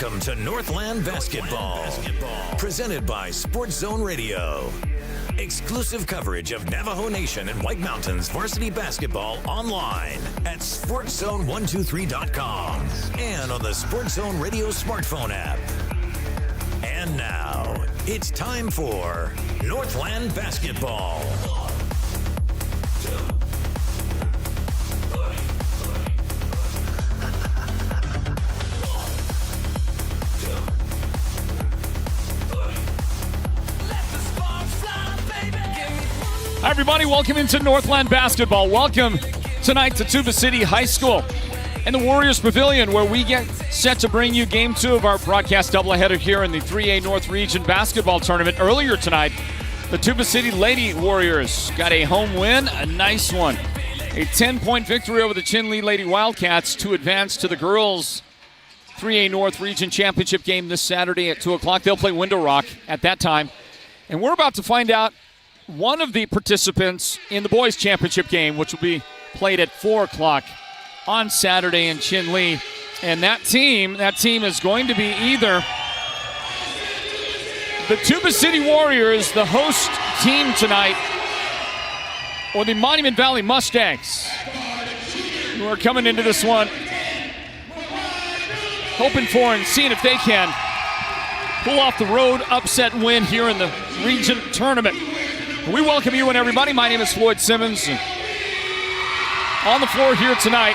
Welcome to Northland Basketball, presented by Sports Zone Radio. Exclusive coverage of Navajo Nation and White Mountains varsity basketball online at sportszone123.com and on the Sports Zone Radio smartphone app. And now, it's time for Northland Basketball. Hi, everybody. Welcome into Northland Basketball. Welcome tonight to Tuba City High School and the Warriors Pavilion, where we get set to bring you Game 2 of our broadcast doubleheader here in the 3A North Region Basketball Tournament. Earlier tonight, the Tuba City Lady Warriors got a home win, a nice one. A 10-point victory over the Chinle Lady Wildcats to advance to the girls' 3A North Region Championship game this Saturday at 2 o'clock. They'll play Window Rock at that time. And we're about to find out one of the participants in the boys' championship game, which will be played at 4 o'clock on Saturday in Chinle. And that team is going to be either the Tuba City Warriors, the host team tonight, or the Monument Valley Mustangs, who are coming into this one hoping for and seeing if they can pull off the road upset win here in the region tournament. We welcome you and everybody. My name is Floyd Simmons. On the floor here tonight,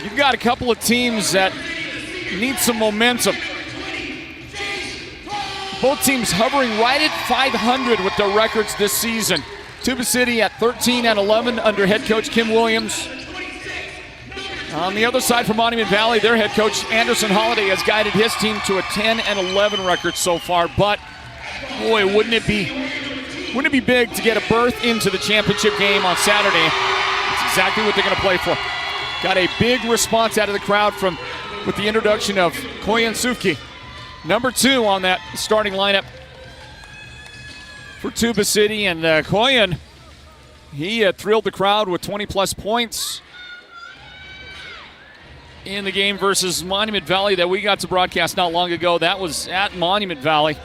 you've got a couple of teams that need some momentum. Both teams hovering right at 500 with their records this season. Tuba City at 13-11 under head coach Kim Williams. On the other side for Monument Valley, their head coach Anderson Holiday has guided his team to a 10-11 record so far. But boy, wouldn't it be big to get a berth into the championship game on Saturday? That's exactly what they're going to play for. Got a big response out of the crowd with the introduction of Koyan Sufki, number 2 on that starting lineup for Tuba City. And Koyan, he thrilled the crowd with 20-plus points in the game versus Monument Valley that we got to broadcast not long ago. That was at Monument Valley.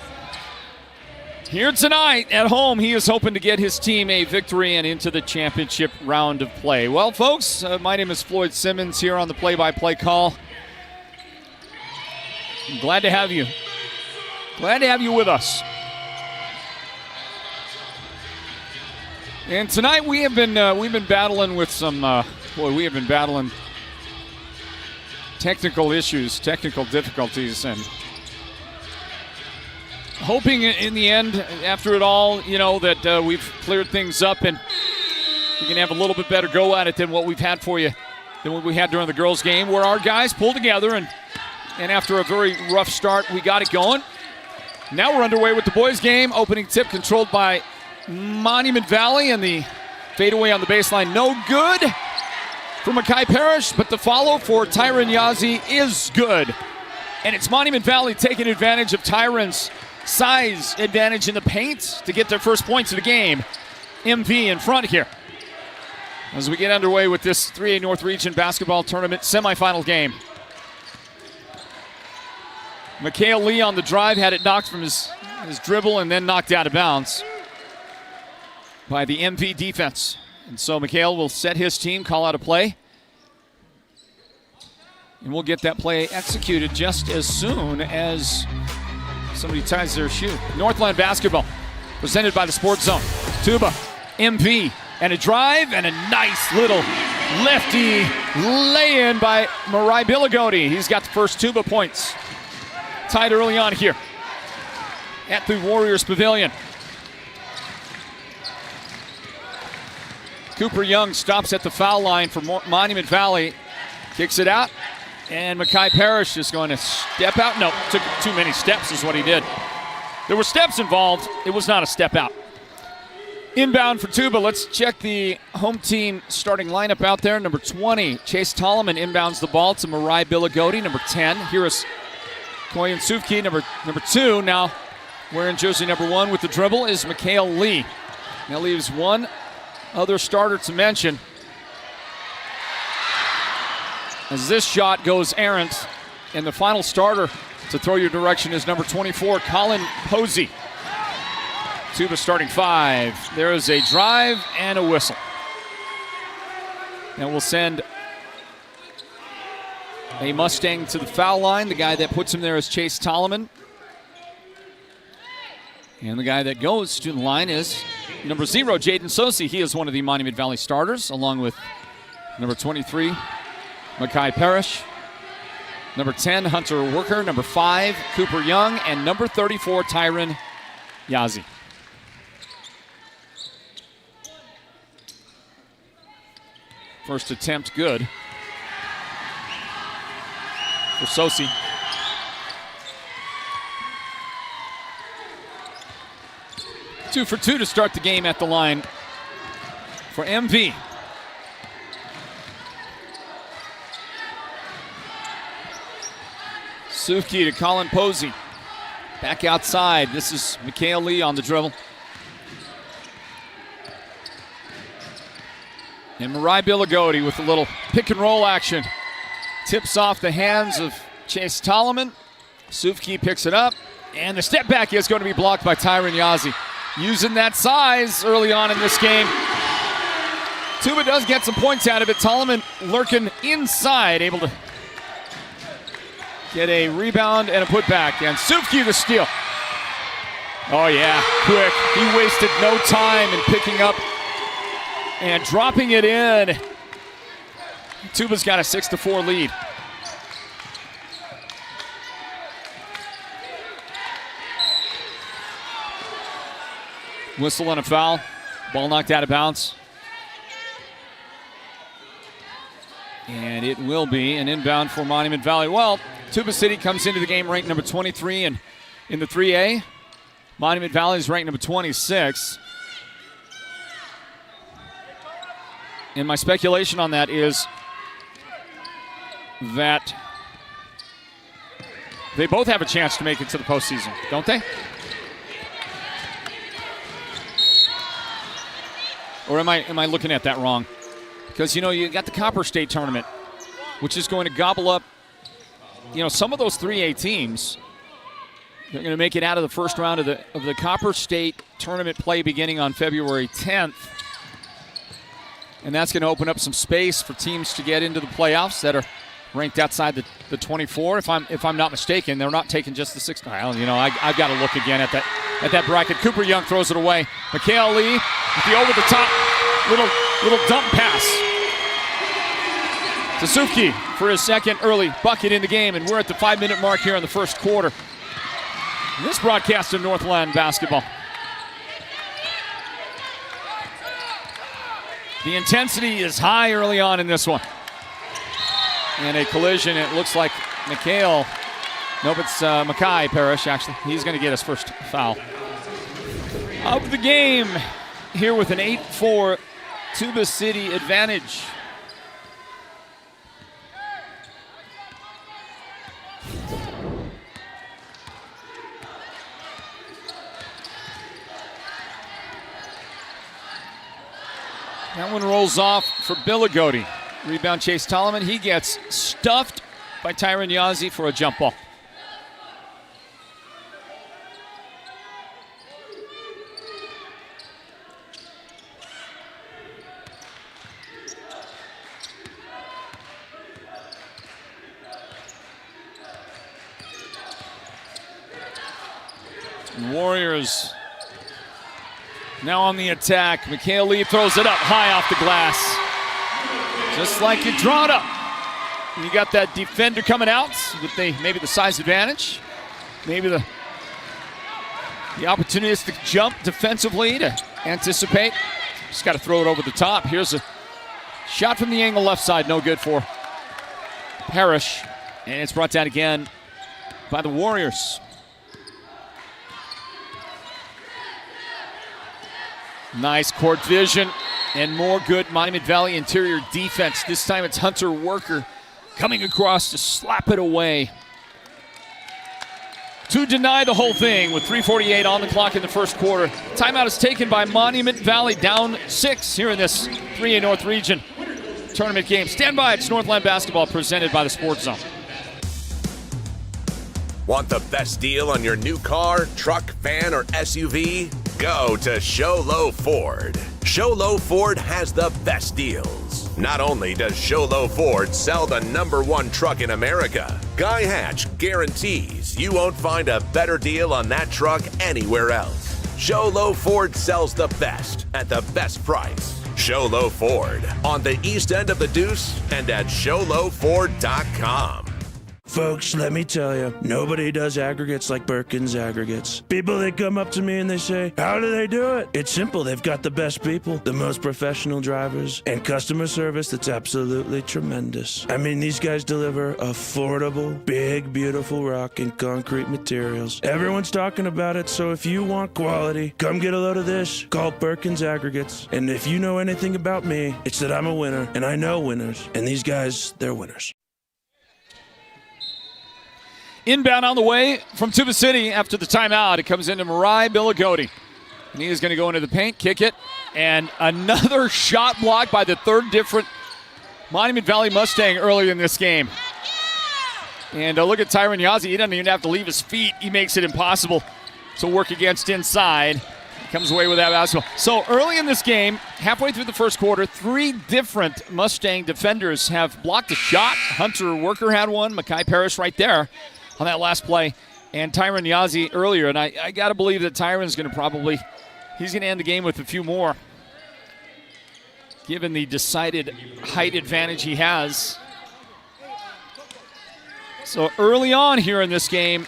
Here tonight at home, he is hoping to get his team a victory and into the championship round of play. Well, folks, my name is Floyd Simmons here on the play-by-play call. I'm glad to have you. Glad to have you with us. And tonight we've been battling with some technical issues, technical difficulties, and hoping in the end, after it all, that we've cleared things up and we can have a little bit better go at it than what we've had for you, than what we had during the girls' game, where our guys pulled together and after a very rough start, we got it going. Now we're underway with the boys' game. Opening tip controlled by Monument Valley, and the fadeaway on the baseline, no good for Mackay Parrish, but the follow for Tyron Yazzie is good. And it's Monument Valley taking advantage of Tyron's size advantage in the paint to get their first points of the game. MV in front here as we get underway with this 3A North Region Basketball Tournament semifinal game. Mikhail Lee on the drive, had it knocked from his dribble and then knocked out of bounds by the MV defense. And so Mikhail will set his team, call out a play. And we'll get that play executed just as soon as somebody ties their shoe. Northland Basketball, presented by the Sports Zone. Tuba, MV, and a drive, and a nice little lefty lay-in by Marai Billigodi. He's got the first Tuba points. Tied early on here at the Warriors Pavilion. Cooper Young stops at the foul line for Monument Valley. Kicks it out. And Mackay Parrish is going to step out. No, took too many steps is what he did. There were steps involved. It was not a step out. Inbound for Tuba. Let's check the home team starting lineup out there. Number 20, Chase Tolleman inbounds the ball to Marai Billigodi. Number 10, here is Koyan Sufki. Number 2, now wearing jersey number 1 with the dribble, is Mikhail Lee. That leaves one other starter to mention, as this shot goes errant And the final starter to throw your direction is number 24, Colin Posey. Tuba starting 5. There is a drive and a whistle. And we'll send a Mustang to the foul line. The guy that puts him there is Chase Tolliman. And the guy that goes to the line is number 0, Jaden Sosi. He is one of the Monument Valley starters, along with number 23, Makai Parrish. Number 10, Hunter Worker. Number 5, Cooper Young. And number 34, Tyron Yazi. First attempt good for Sosi. Two for two to start the game at the line for MV. Sufki to Colin Posey. Back outside. This is Mikhail Lee on the dribble. And Mariah Billigodi with a little pick and roll action. Tips off the hands of Chase Tolliman. Sufki picks it up. And the step back is going to be blocked by Tyron Yazi. Using that size early on in this game. Tuba does get some points out of it. Tolliman lurking inside, able to get a rebound and a putback. And Sufki the steal. Oh yeah, quick. He wasted no time in picking up and dropping it in. Tuba's got a 6-4 lead. Whistle and a foul. Ball knocked out of bounds. And it will be an inbound for Monument Valley. Well, Tuba City comes into the game ranked number 23 and in the 3A. Monument Valley is ranked number 26. And my speculation on that is that they both have a chance to make it to the postseason, don't they? Or am I looking at that wrong? Because, you know, you got the Copper State tournament, which is going to gobble up, you know, some of those 3A teams. They're going to make it out of the first round of the Copper State tournament play beginning on February 10th. And that's going to open up some space for teams to get into the playoffs that are ranked outside the 24. If I'm not mistaken, they're not taking just the 6. Well, you know, I've got to look again at that bracket. Cooper Young throws it away. Mikhail Lee with the over-the-top little dump pass to Sufki for his second early bucket in the game, and we're at the 5-minute mark here in the first quarter. This broadcast of Northland Basketball. The intensity is high early on in this one. And a collision, it looks like Mikhail. Nope, it's Makai Parrish, actually. He's going to get his first foul of the game here with an 8-4 Tuba City advantage. That one rolls off for Billigodi. Rebound Chase Tolliman. He gets stuffed by Tyron Yazi for a jump ball. Warriors now on the attack. Mikhail Lee throws it up high off the glass. Just like you draw it up. You got that defender coming out with maybe the size advantage. Maybe the opportunistic jump defensively to anticipate. Just got to throw it over the top. Here's a shot from the angle left side. No good for Parrish. And it's brought down again by the Warriors. Nice court vision and more good Monument Valley interior defense. This time it's Hunter Worker coming across to slap it away to deny the whole thing with 3:48 on the clock in the first quarter. Timeout is taken by Monument Valley, down 6 here in this 3A North Region tournament game. Stand by, it's Northland Basketball presented by the Sports Zone. Want the best deal on your new car, truck, van, or SUV? Go to Show Low Ford. Show Low Ford has the best deals. Not only does Show Low Ford sell the #1 truck in America, Guy Hatch guarantees you won't find a better deal on that truck anywhere else. Show Low Ford sells the best at the best price. Show Low Ford on the east end of the Deuce and at showlowford.com. Folks, let me tell you, nobody does aggregates like Birkin's Aggregates. People, they come up to me and they say, how do they do it? It's simple. They've got the best people, the most professional drivers, and customer service that's absolutely tremendous. I mean, these guys deliver affordable, big, beautiful rock and concrete materials. Everyone's talking about it, so if you want quality, come get a load of this. Call Birkin's Aggregates. And if you know anything about me, it's that I'm a winner, and I know winners. And these guys, they're winners. Inbound on the way from Tuba City after the timeout. It comes into Marai Billigotti. And he is going to go into the paint, kick it, and another shot blocked by the third different Monument Valley Mustang early in this game. And look at Tyron Yazzie. He doesn't even have to leave his feet. He makes it impossible to work against inside. He comes away with that basketball. So early in this game, halfway through the first quarter, 3 different Mustang defenders have blocked a shot. Hunter Worker had one. Makai Parrish right there on that last play, and Tyron Yazzie earlier. And I got to believe that Tyron's going to he's going to end the game with a few more, given the decided height advantage he has. So early on here in this game,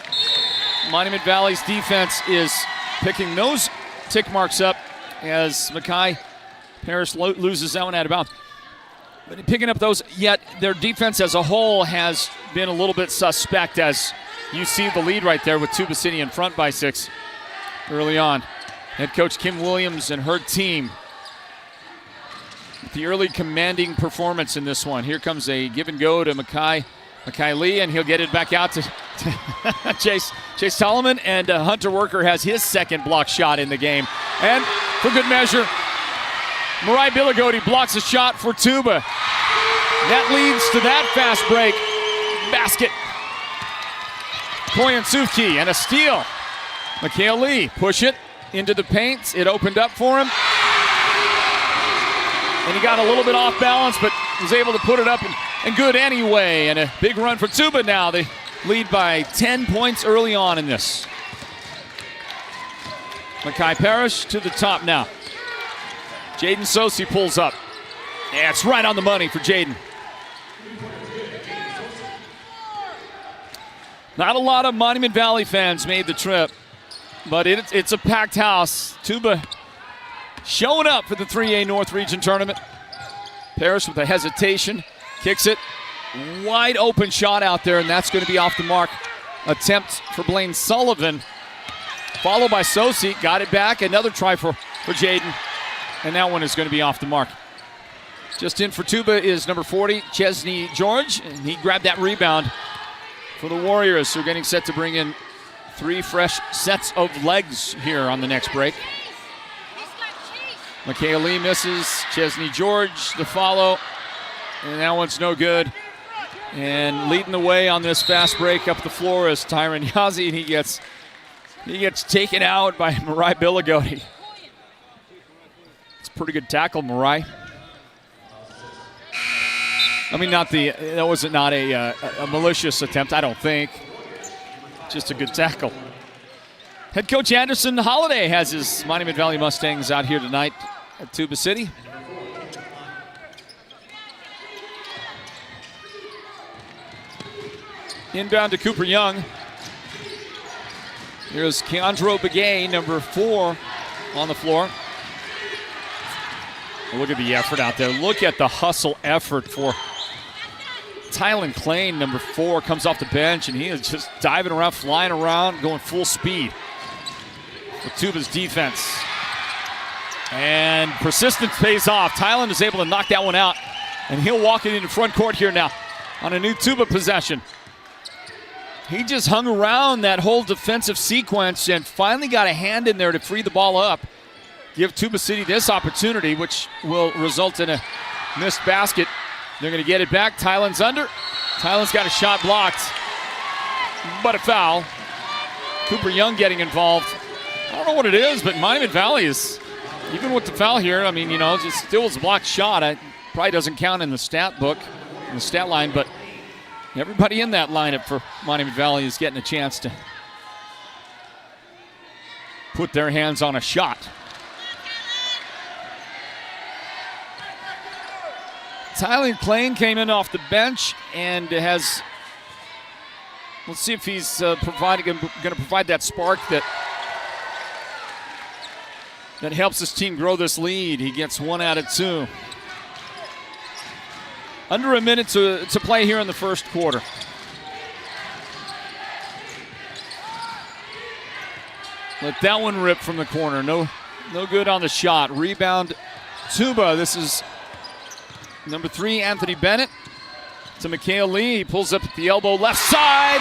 Monument Valley's defense is picking those tick marks up as Makai Parrish loses that one out of bounds. But picking up those, yet their defense as a whole has been a little bit suspect, as you see the lead right there with Tuba City in front by 6 early on. Head coach Kim Williams and her team with the early commanding performance in this one. Here comes a give and go to Makai Lee, and he'll get it back out to Chase Solomon, and Hunter Worker has his second block shot in the game. And for good measure, Marai Billigotti blocks a shot for Tuba. That leads to that fast break basket. Koyan Sufki and a steal. Mikhail Lee push it into the paint. It opened up for him. And he got a little bit off balance, but was able to put it up and good anyway. And a big run for Tuba now. They lead by 10 points early on in this. Makai Parrish to the top now. Jaden Sosi pulls up. Yeah, it's right on the money for Jaden. Not a lot of Monument Valley fans made the trip, but it's a packed house. Tuba showing up for the 3A North Region Tournament. Parrish with a hesitation, kicks it. Wide open shot out there, and that's going to be off the mark. Attempt for Blaine Sullivan, followed by Sosi. Got it back. Another try for Jaden. And that one is going to be off the mark. Just in for Tuba is number 40, Chesney George, and he grabbed that rebound for the Warriors, who are getting set to bring in 3 fresh sets of legs here on the next break. Mikhail Lee misses, Chesney George the follow, and that one's no good. And leading the way on this fast break up the floor is Tyron Yazzie, and he gets taken out by Marai Billigotti. Pretty good tackle, Marai. I mean, that was not a malicious attempt, I don't think. Just a good tackle. Head coach Anderson Holiday has his Monument Valley Mustangs out here tonight at Tuba City. Inbound to Cooper Young. Here's Keandro Begay, number 4 on the floor. Look at the effort out there. Look at the hustle effort for Tylen Klain, number 4, comes off the bench, and he is just diving around, flying around, going full speed with Tuba's defense. And persistence pays off. Tylen is able to knock that one out, and he'll walk it into front court here now on a new Tuba possession. He just hung around that whole defensive sequence and finally got a hand in there to free the ball up. Give Tuba City this opportunity, which will result in a missed basket. They're going to get it back. Tylen's under. Tylen's got a shot blocked, but a foul. Cooper Young getting involved. I don't know what it is, but Monument Valley is, even with the foul here, I mean, just still is a blocked shot. It probably doesn't count in the stat book, in the stat line, but everybody in that lineup for Monument Valley is getting a chance to put their hands on a shot. Tyler Klein came in off the bench and has, let's see if he's going to provide that spark that helps his team grow this lead. He gets 1 out of 2. Under a minute to play here in the first quarter. Let that one rip from the corner. No good on the shot. Rebound, Tuba. This is number 3, Anthony Bennett. To Mikhail Lee. He pulls up at the elbow, left side.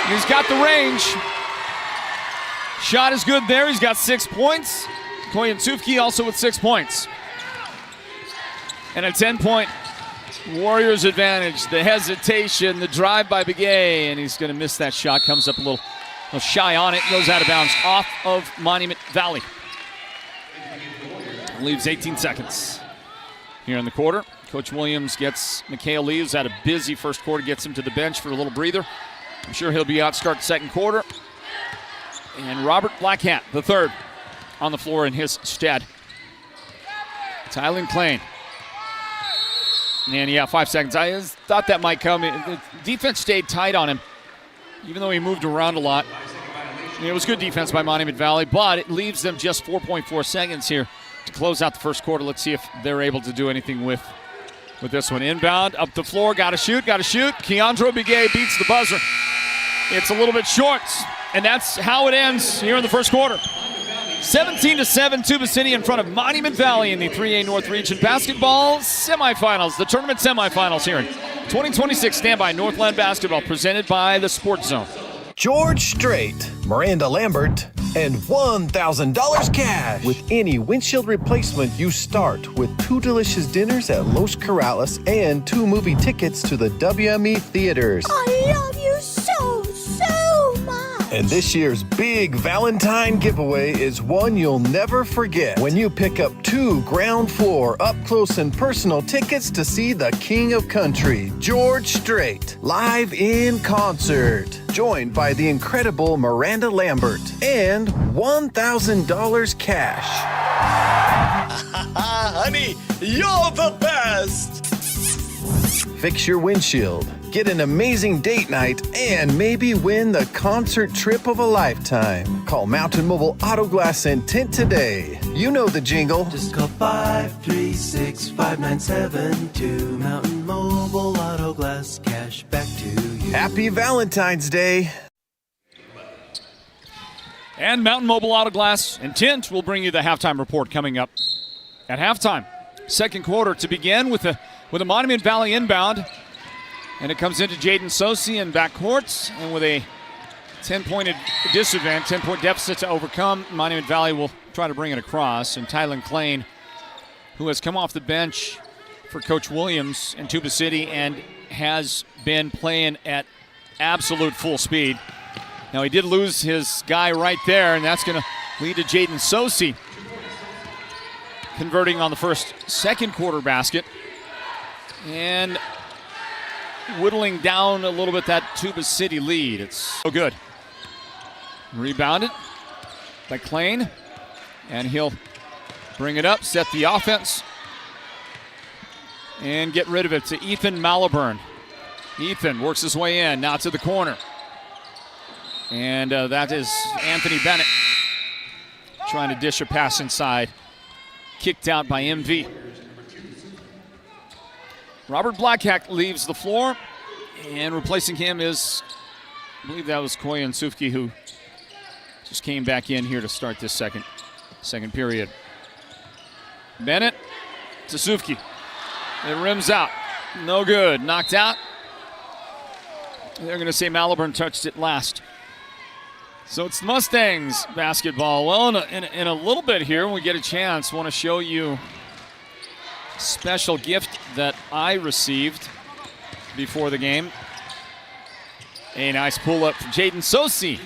He's got the range. Shot is good there. He's got 6 points. Koyan Tufki also with 6 points. And a 10-point Warriors advantage. The hesitation, the drive by Begay, and he's going to miss that shot. Comes up a little shy on it. Goes out of bounds off of Monument Valley. Leaves 18 seconds here in the quarter. Coach Williams gets Mikhail Lee, who's had a busy first quarter, gets him to the bench for a little breather. I'm sure he'll be out start the second quarter. And Robert Blackhat, the third, on the floor in his stead. Tylen Klein. And 5 seconds. I thought that might come. The defense stayed tight on him, even though he moved around a lot. It was good defense by Monument Valley, but it leaves them just 4.4 seconds here to close out the first quarter. Let's see if they're able to do anything with this one. Inbound, up the floor, gotta shoot. Keandro Begay beats the buzzer. It's a little bit short, and that's how it ends here in the first quarter. 17-7, Tuba City in front of Monument Valley in the 3A North Region Basketball Semifinals, the tournament semifinals here in 2026. Stand by, Northland Basketball, presented by the Sports Zone. George Strait, Miranda Lambert, and $1,000 cash. With any windshield replacement, you start with 2 delicious dinners at Los Corrales and 2 movie tickets to the WME theaters. I love you so much. And this year's big Valentine giveaway is one you'll never forget when you pick up 2 ground floor up close and personal tickets to see the King of Country, George Strait, live in concert. Joined by the incredible Miranda Lambert and $1,000 cash. Honey, you're the best! Fix your windshield, get an amazing date night, and maybe win the concert trip of a lifetime. Call Mountain Mobile Auto Glass and Tint today. You know the jingle. Just call 536-5972. Mountain Mobile Auto Glass, cash back to you. Happy Valentine's Day. And Mountain Mobile Auto Glass and Tint will bring you the halftime report coming up at halftime. Second quarter to begin with a Monument Valley inbound. And it comes into Jaden Sosi in backcourt. And with a 10-point disadvantage, 10-point deficit to overcome, Monument Valley will try to bring it across. And Tylen Klein, who has come off the bench for Coach Williams in Tuba City and has been playing at absolute full speed. Now, he did lose his guy right there, and that's going to lead to Jaden Sosi converting on the second quarter basket. And whittling down a little bit that Tuba City lead. It's so good. Rebounded by Klein, and he'll bring it up, set the offense, and get rid of it to Ethan Maliburn. Ethan works his way in, now to the corner. And that is Anthony Bennett trying to dish a pass inside. Kicked out by MV. Robert Blackhack leaves the floor, and replacing him is, I believe that was Koyan Tufki, who just came back in here to start this second period. Bennett to Tufki. It rims out. No good. Knocked out. They're going to say Maliburn touched it last. So it's Mustangs basketball. Well, in a little bit here, when we get a chance, I want to show you a special gift that I received before the game. A nice pull-up from Jaden Sosi.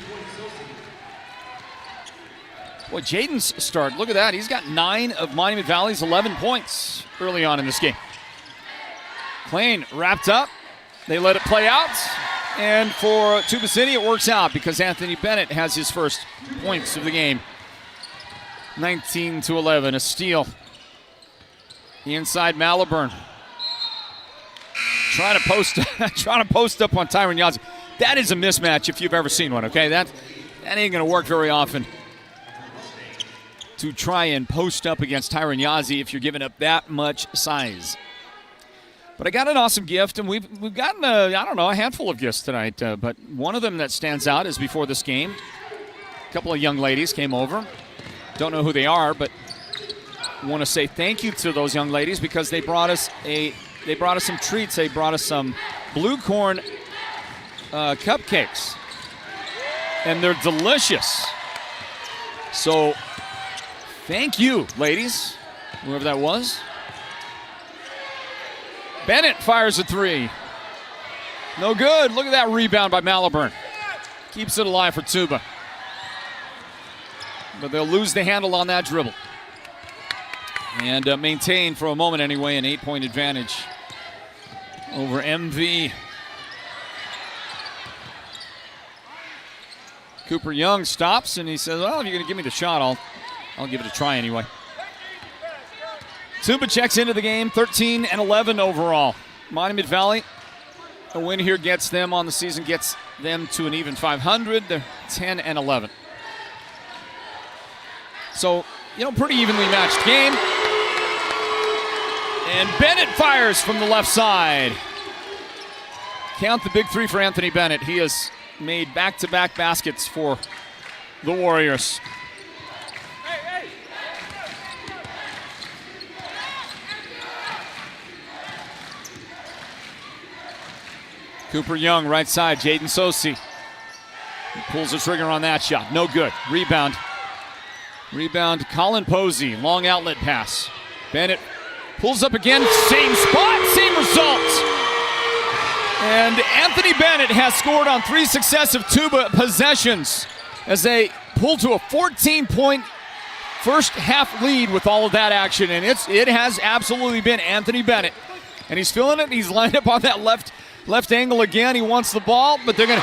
Boy, Jaden's start, look at that. He's got 9 of Monument Valley's 11 points early on in this game. Klein wrapped up. They let it play out. And for Tuba City, it works out because Anthony Bennett has his first points of the game. 19-11, a steal. The inside Malibran. Trying to post up on Tyron Yazzie. That is a mismatch if you've ever seen one, okay? That ain't going to work very often. To try and post up against Tyron Yazzie if you're giving up that much size. But I got an awesome gift, and we've gotten a handful of gifts tonight. But one of them that stands out is before this game. A couple of young ladies came over. Don't know who they are, but want to say thank you to those young ladies because they brought us some treats. They brought us some blue corn cupcakes, and they're delicious. So thank you, ladies, whoever that was. Bennett fires a 3. No good. Look at that rebound by Malibran. Keeps it alive for Tuba. But they'll lose the handle on that dribble. And maintain, for a moment anyway, an 8-point advantage over MV. Cooper Young stops, and he says, well, if you're going to give me the shot, I'll give it a try anyway. Tuba checks into the game, 13-11 overall. Monument Valley, a win here gets them on the season, gets them to an even 500. They're 10-11. So, pretty evenly matched game. And Bennett fires from the left side. Count the big 3 for Anthony Bennett. He has made back-to-back baskets for the Warriors. Cooper Young, right side, Jaden Sosi. He pulls the trigger on that shot. No good. Rebound, Colin Posey. Long outlet pass. Bennett pulls up again. Same spot, same result. And Anthony Bennett has scored on 3 successive Tuba possessions as they pull to a 14-point first half lead with all of that action. And it has absolutely been Anthony Bennett. And he's feeling it. He's lined up on that left angle again. He wants the ball, but they're gonna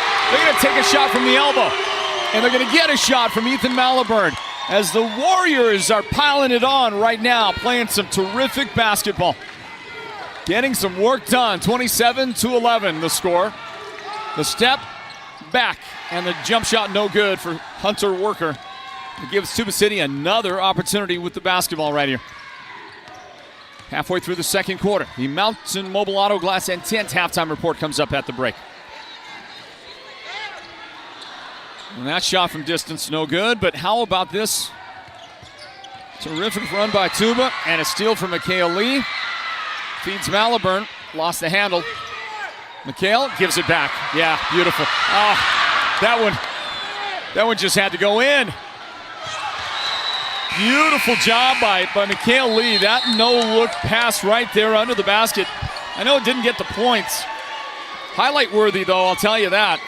take a shot from the elbow. And they're gonna get a shot from Ethan Malibran as the Warriors are piling it on right now, playing some terrific basketball. Getting some work done. 27-11 the score. The step back and the jump shot no good for Hunter Worker. It gives Tuba City another opportunity with the basketball right here. Halfway through the second quarter, the Mountain Mobile Auto Glass and Tint halftime report comes up at the break. And that shot from distance, no good, but how about this? Terrific run by Tuba and a steal from Mikhail Lee. Feeds Malibran, lost the handle. Mikhail gives it back. Yeah, beautiful. Oh, that one just had to go in. Beautiful job by Mikhail Lee. That no-look pass right there under the basket. I know it didn't get the points. Highlight worthy, though, I'll tell you that.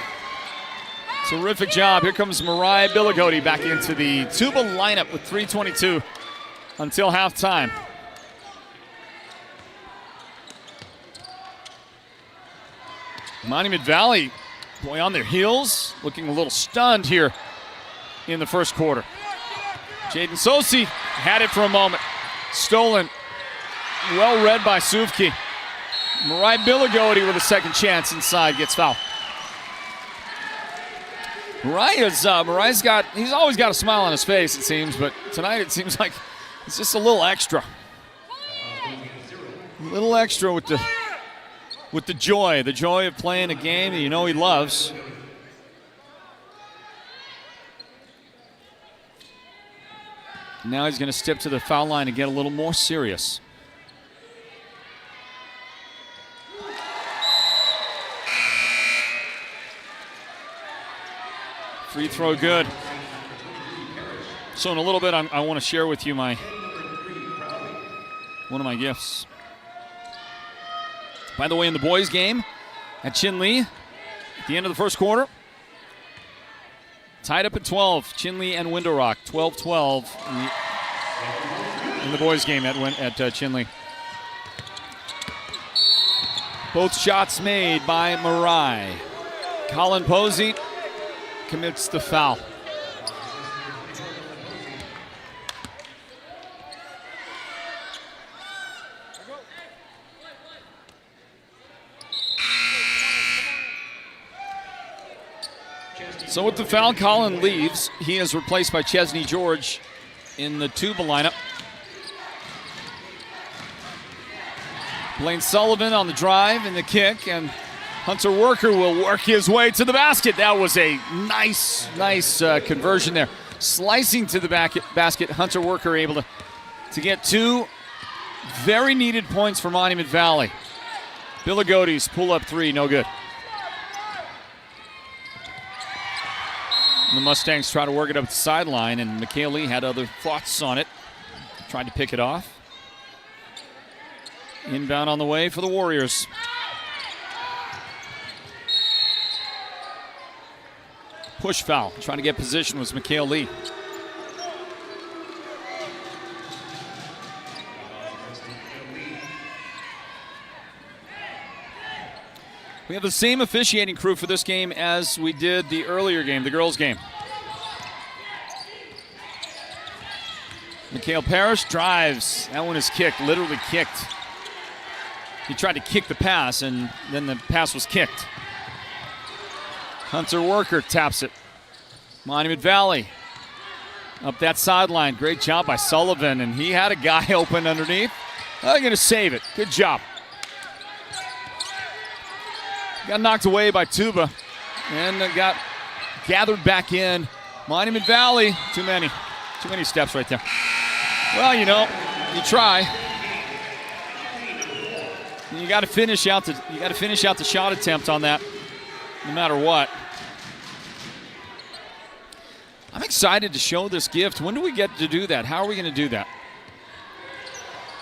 Terrific job. Here comes Mariah Billigodi back into the Tuba lineup with 3:22 until halftime. Monument Valley, boy, on their heels, looking a little stunned here in the first quarter. Jaden Sosi had it for a moment. Stolen. Well read by Suvki. Mariah Billigodi with a second chance inside, gets fouled. Mariah's he's always got a smile on his face, it seems, but tonight it seems like it's just a little extra. A little extra with the joy of playing a game that you know he loves. Now he's going to step to the foul line and get a little more serious. Free throw good. So in a little bit, I want to share with you one of my gifts. By the way, in the boys' game at Chin Lee, at the end of the first quarter, Tied up at 12, Chinley and Window Rock, 12-12 in the boys' game at Chinley. Both shots made by Marai. Colin Posey commits the foul. So with the foul, Colin leaves. He is replaced by Chesney George in the Tuba lineup. Blaine Sullivan on the drive and the kick, and Hunter Worker will work his way to the basket. That was a nice conversion there. Slicing to the basket, Hunter Worker able to get 2 very needed points for Monument Valley. Billagodes pull-up 3, no good. The Mustangs try to work it up the sideline, and Mikhail Lee had other thoughts on it. Tried to pick it off. Inbound on the way for the Warriors. Push foul. Trying to get position was Mikhail Lee. We have the same officiating crew for this game as we did the earlier game, the girls' game. Mikhail Parrish drives. That one is kicked, literally kicked. He tried to kick the pass, and then the pass was kicked. Hunter Worker taps it. Monument Valley up that sideline. Great job by Sullivan, and he had a guy open underneath. They're going to save it. Good job. Got knocked away by Tuba and got gathered back in. Monument Valley, too many steps right there. Well, you try. You got to finish out the shot attempt on that, no matter what. I'm excited to show this gift. When do we get to do that? How are we going to do that?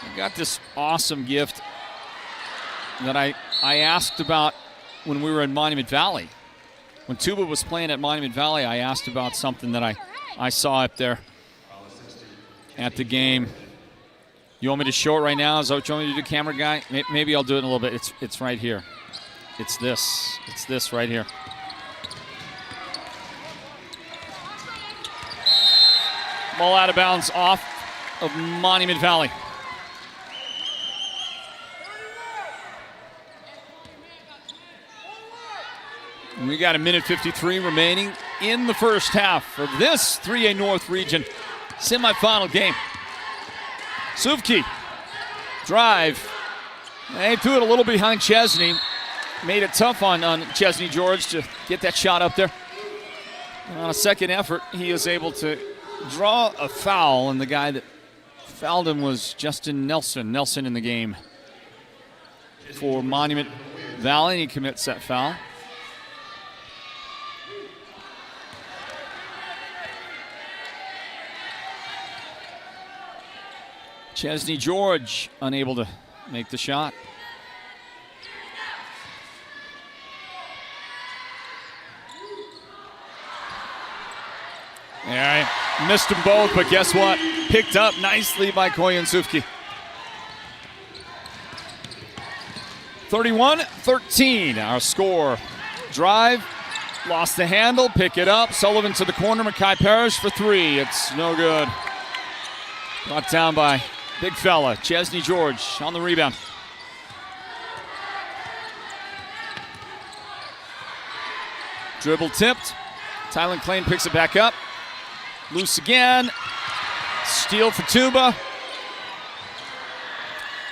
I got this awesome gift that I asked about when we were in Monument Valley. When Tuba was playing at Monument Valley, I asked about something that I saw up there at the game. You want me to show it right now? Is that what you want me to do, camera guy? Maybe I'll do it in a little bit. It's right here. It's this. It's this right here. Ball out of bounds off of Monument Valley. And we got 1:53 remaining in the first half of this 3A North Region semifinal game. Suvki, drive. They threw it a little behind Chesney. Made it tough on Chesney George to get that shot up there. And on a second effort, he is able to draw a foul, and the guy that fouled him was Justin Nelson. Nelson in the game for Monument Valley. He commits that foul. Chesney George unable to make the shot. Yeah, I missed them both, but guess what? Picked up nicely by Koyan Sufki. 31-13, our score. Drive, lost the handle, pick it up. Sullivan to the corner, Mackay Parrish for 3. It's no good. Brought down by big fella, Chesney George on the rebound. Dribble tipped. Tylen Klain picks it back up. Loose again. Steal for Tuba.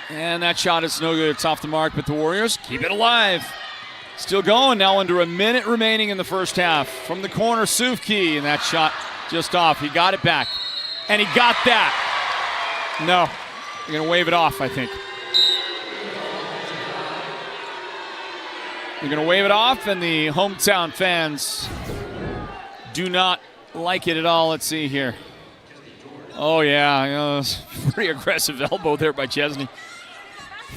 And that shot is no good. It's off the mark, but the Warriors keep it alive. Still going now, under a minute remaining in the first half. From the corner, Sufki, and that shot just off. He got it back. And he got that. No, you're going to wave it off, I think. You're going to wave it off, and the hometown fans do not like it at all. Let's see here. Oh, yeah, it's a pretty aggressive elbow there by Chesney.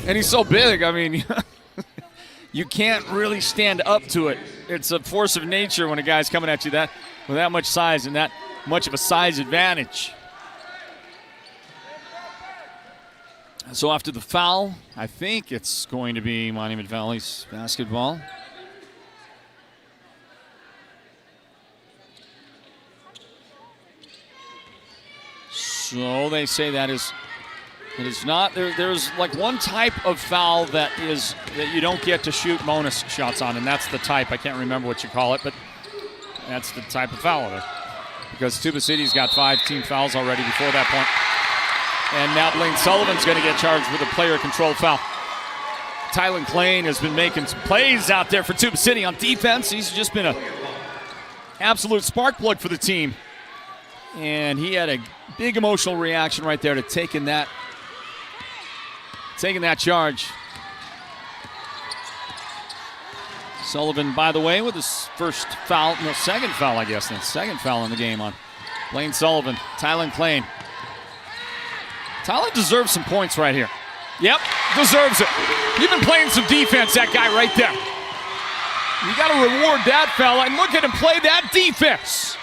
And he's so big, I mean, you can't really stand up to it. It's a force of nature when a guy's coming at you with that much size and that much of a size advantage. So after the foul, I think it's going to be Monument Valley's basketball. So they say that is not. There's like one type of foul that you don't get to shoot bonus shots on, and that's the type. I can't remember what you call it, but that's the type of foul of it. Because Tuba City's got 5 team fouls already before that point. And now Blaine Sullivan's going to get charged with a player-controlled foul. Tylen Klain has been making some plays out there for Tuba City on defense. He's just been an absolute spark plug for the team. And he had a big emotional reaction right there to taking that charge. Sullivan, by the way, with his second foul, I guess. Second foul in the game on Blaine Sullivan. Tylen Klain. Tylen deserves some points right here. Yep, deserves it. You've been playing some defense, that guy right there. You got to reward that fella, and look at him play that defense.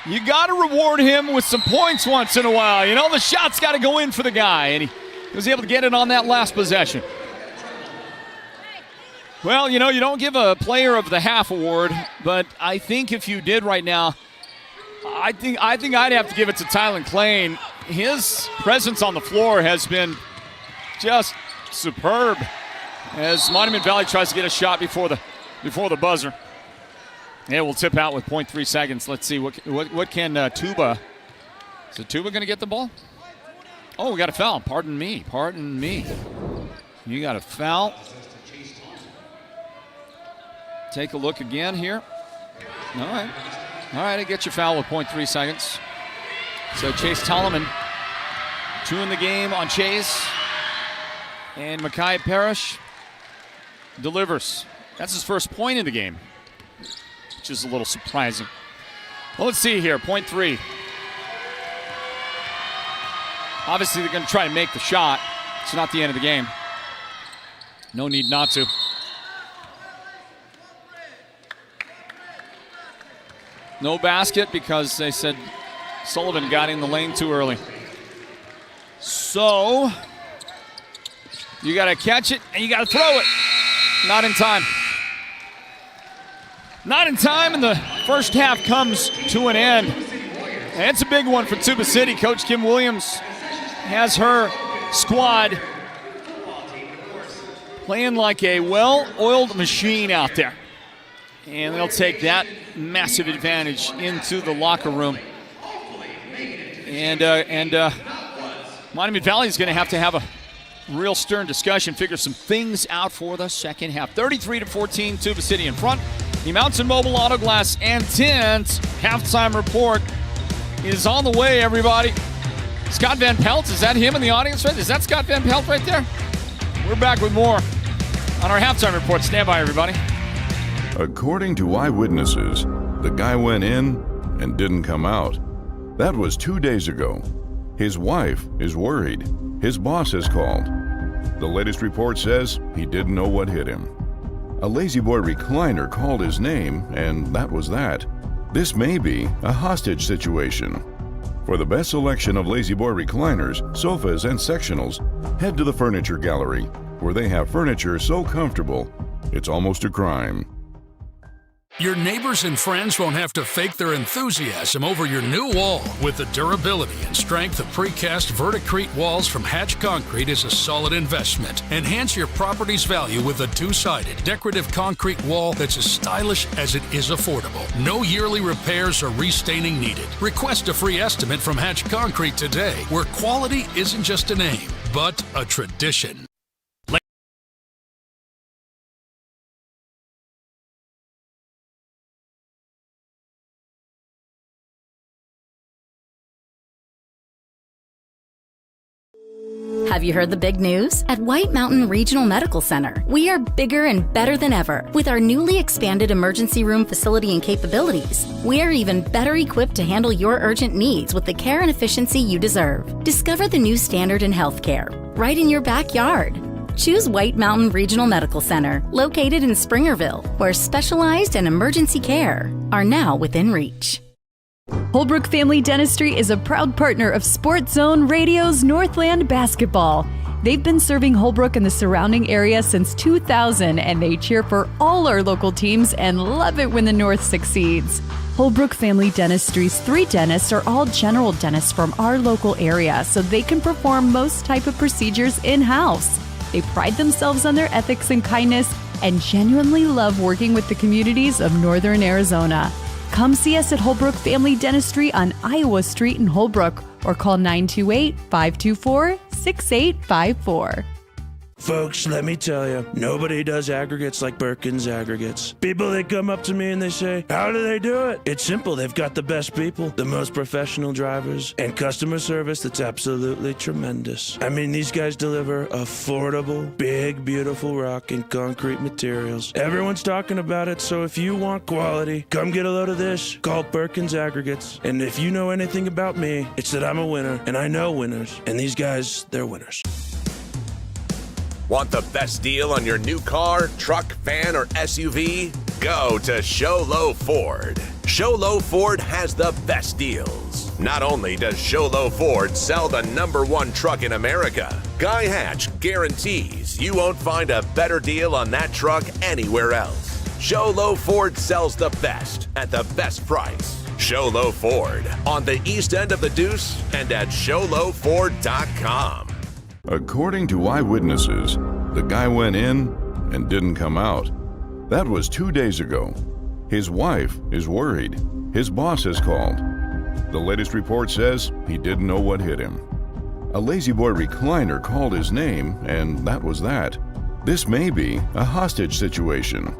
You got to reward him with some points once in a while. You know, the shot's got to go in for the guy, and he was able to get it on that last possession. Well, you know, you don't give a player of the half award, but I think if you did right now, I think I'd have to give it to Tylen Klain. His presence on the floor has been just superb as Monument Valley tries to get a shot before the buzzer. It will tip out with 0.3 seconds. Let's see what can Tuba. Is it Tuba going to get the ball? Oh, we got a foul. Pardon me. You got a foul. Take a look again here. All right, I get your foul with 0.3 seconds. So Chase Tolleman, 2 in the game on Chase. And Makai Parrish delivers. That's his first point in the game, which is a little surprising. Well, let's see here, 0.3. Obviously, they're going to try to make the shot. It's not the end of the game. No need not to. No basket because they said Sullivan got in the lane too early. So, you got to catch it and you got to throw it. Not in time. Not in time, and the first half comes to an end. And it's a big one for Tuba City. Coach Kim Williams has her squad playing like a well-oiled machine out there. And they'll take that massive advantage into the locker room. And Monument Valley is going to have a real stern discussion, figure some things out for the second half. 33-14, Tuba City in front. The Mountain Mobile Auto Glass and Tint halftime report is on the way, everybody. Scott Van Pelt, is that him in the audience? Right? Is that Scott Van Pelt right there? We're back with more on our halftime report. Stand by, everybody. According to eyewitnesses, the guy went in and didn't come out. That was 2 days ago. His wife is worried. His boss has called. The latest report says he didn't know what hit him. A Lazy Boy recliner called his name, and that was that. This may be a hostage situation. For the best selection of Lazy Boy recliners, sofas, and sectionals, head to the Furniture Gallery, where they have furniture so comfortable, it's almost a crime. Your neighbors and friends won't have to fake their enthusiasm over your new wall. With the durability and strength of precast Verticrete walls from Hatch Concrete is a solid investment. Enhance your property's value with a two-sided decorative concrete wall that's as stylish as it is affordable. No yearly repairs or restaining needed. Request a free estimate from Hatch Concrete today, where quality isn't just a name, but a tradition. Have you heard the big news? At White Mountain Regional Medical Center, we are bigger and better than ever. With our newly expanded emergency room facility and capabilities, we are even better equipped to handle your urgent needs with the care and efficiency you deserve. Discover the new standard in healthcare right in your backyard. choose White Mountain Regional Medical Center, located in Springerville, where specialized and emergency care are now within reach. Holbrook Family Dentistry is a proud partner of Sports Zone Radio's Northland Basketball. They've been serving Holbrook and the surrounding area since 2000, and they cheer for all our local teams and love it when the North succeeds. Holbrook Family Dentistry's 3 dentists are all general dentists from our local area, so they can perform most type of procedures in-house. They pride themselves on their ethics and kindness and genuinely love working with the communities of Northern Arizona. Come see us at Holbrook Family Dentistry on Iowa Street in Holbrook or call 928-524-6854. Folks, let me tell you, nobody does aggregates like Birkin's Aggregates. People, they come up to me and they say, how do they do it? It's simple. They've got the best people, the most professional drivers, and customer service that's absolutely tremendous. I mean, these guys deliver affordable, big, beautiful rock and concrete materials. Everyone's talking about it, so if you want quality, come get a load of this. Call Birkin's Aggregates. And if you know anything about me, it's that I'm a winner, and I know winners. And these guys, they're winners. Want the best deal on your new car, truck, van, or SUV? Go to Show Low Ford. Show Low Ford has the best deals. Not only does Show Low Ford sell the #1 truck in America, Guy Hatch guarantees you won't find a better deal on that truck anywhere else. Show Low Ford sells the best at the best price. Show Low Ford on the east end of the Deuce and at showlowford.com. According to eyewitnesses, the guy went in and didn't come out. That was 2 days ago. His wife is worried. His boss has called. The latest report says he didn't know what hit him. A lazy boy recliner called his name, and that was that. This may be a hostage situation.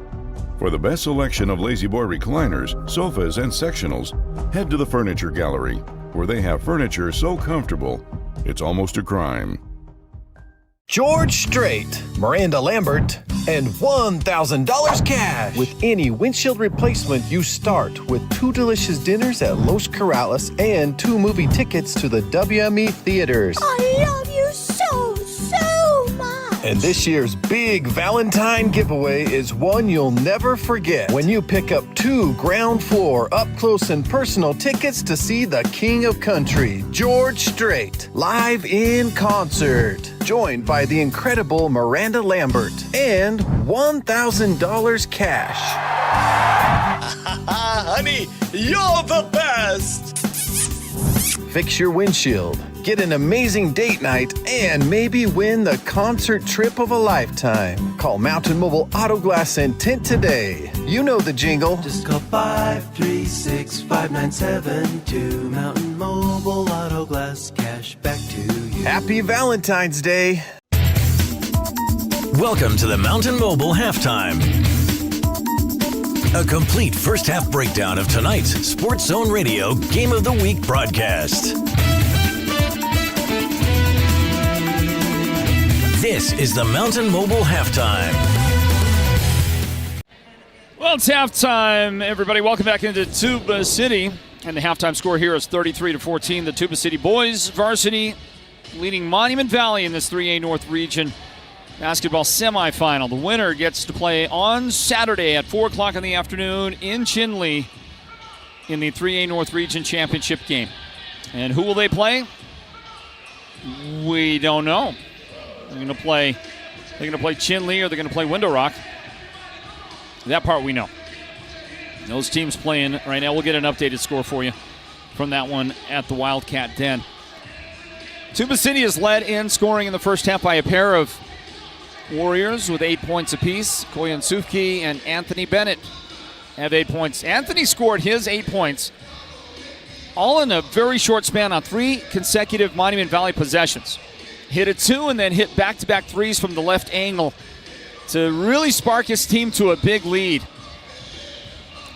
For the best selection of lazy boy recliners, sofas, and sectionals, head to the Furniture Gallery, where they have furniture so comfortable, it's almost a crime. George Strait, Miranda Lambert, and $1,000 cash. With any windshield replacement, you start with 2 delicious dinners at Los Corrales and 2 movie tickets to the WME theaters. I love you so, so much. And this year's big Valentine giveaway is one you'll never forget when you pick up 2 ground floor up close and personal tickets to see the King of Country, George Strait, live in concert. Joined by the incredible Miranda Lambert and $1,000 cash. Honey, you're the best. Fix your windshield, get an amazing date night, and maybe win the concert trip of a lifetime. Call Mountain Mobile Auto Glass and Tint today. You know the jingle. Just call 536-5972. Mountain Mobile Auto Glass, cash back to you. Happy Valentine's Day. Welcome to the Mountain Mobile Halftime. A complete first half breakdown of tonight's Sports Zone Radio Game of the Week broadcast. This is the Mountain Mobile Halftime. Well, it's halftime, everybody. Welcome back into Tuba City. And the halftime score here is 33-14. The Tuba City boys varsity leading Monument Valley in this 3A North Region basketball semifinal. The winner gets to play on Saturday at 4 o'clock in the afternoon in Chinle in the 3A North Region championship game. And who will they play? We don't know. They're going to play Chinle or they're going to play Window Rock. That part we know. Those teams playing right now. We'll get an updated score for you from that one at the Wildcat Den. Tuba City is led in scoring in the first half by a pair of Warriors with 8 points apiece. Koyan Sufki and Anthony Bennett have 8 points. Anthony scored his 8 points all in a very short span on 3 consecutive Monument Valley possessions. Hit a 2 and then hit back-to-back threes from the left angle to really spark his team to a big lead.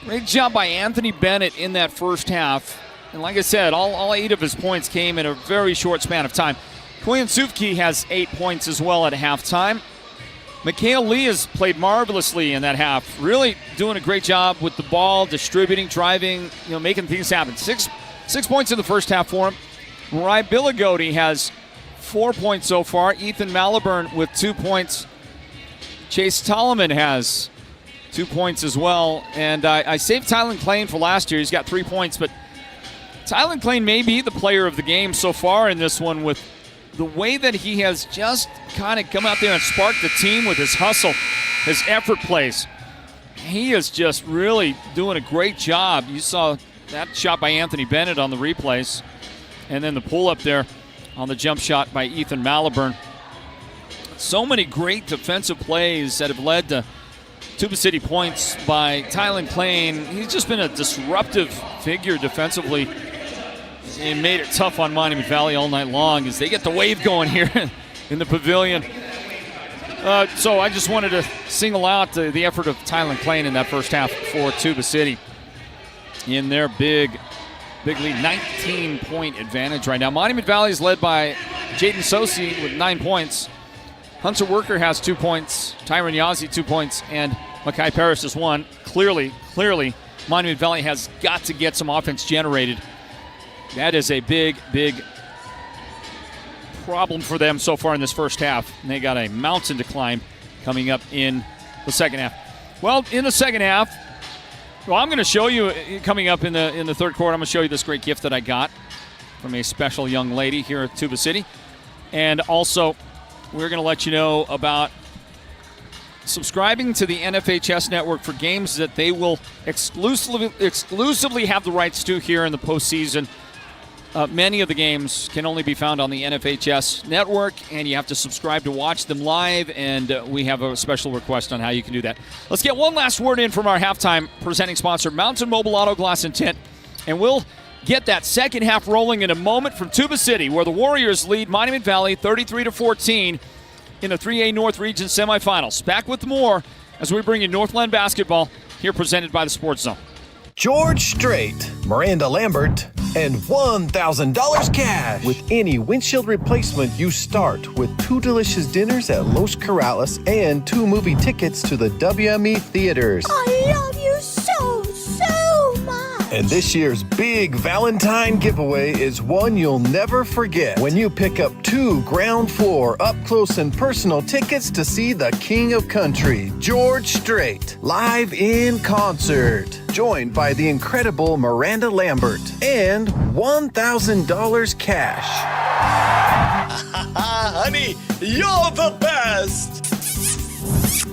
Great job by Anthony Bennett in that first half. And like I said, all 8 of his points came in a very short span of time. Koyan Sufki has 8 points as well at halftime. Mikhail Lee has played marvelously in that half. Really doing a great job with the ball, distributing, driving, making things happen. Six points in the first half for him. Mariah Billigodi has 4 points so far. Ethan Maliburn with 2 points. Chase Tolliman has 2 points as well. And I saved Tylen Klain for last year. He's got 3 points, but Tylen Klain may be the player of the game so far in this one with the way that he has just kind of come out there and sparked the team with his hustle, his effort plays. He is just really doing a great job. You saw that shot by Anthony Bennett on the replays, and then the pull-up there on the jump shot by Ethan Maliburn. So many great defensive plays that have led to Tuba City points by Tylen Klain. He's just been a disruptive figure defensively. He made it tough on Monument Valley all night long as they get the wave going here in the pavilion. So I just wanted to single out the effort of Tylen Klain in that first half for Tuba City in their big lead, 19-point advantage right now. Monument Valley is led by Jaden Sosi with 9 points. Hunter Worker has 2 points. Tyron Yazzie 2 points, and Makai Parrish has 1. Clearly, Monument Valley has got to get some offense generated. That is a big problem for them so far in this first half. And they got a mountain to climb coming up in the second half. Well, in the second half, I'm going to show you coming up in the third quarter. I'm going to show you this great gift that I got from a special young lady here at Tuba City. And also, we're going to let you know about subscribing to the NFHS network for games that they will exclusively have the rights to here in the postseason. Many of the games can only be found on the NFHS network, and you have to subscribe to watch them live, and we have a special request on how you can do that. Let's get one last word in from our halftime presenting sponsor, Mountain Mobile Auto Glass and Tint, and we'll get that second half rolling in a moment from Tuba City, where the Warriors lead Monument Valley 33-14 in the 3A North Region semifinals. Back with more as we bring you Northland Basketball, here presented by the Sports Zone. George Strait, Miranda Lambert, and $1,000 cash. With any windshield replacement, you start with 2 delicious dinners at Los Corrales and 2 movie tickets to the WME theaters. I love you so much. And this year's big Valentine giveaway is one you'll never forget when you pick up 2 ground floor up close and personal tickets to see the King of Country, George Strait, live in concert. Joined by the incredible Miranda Lambert and $1,000 cash. Honey, you're the best.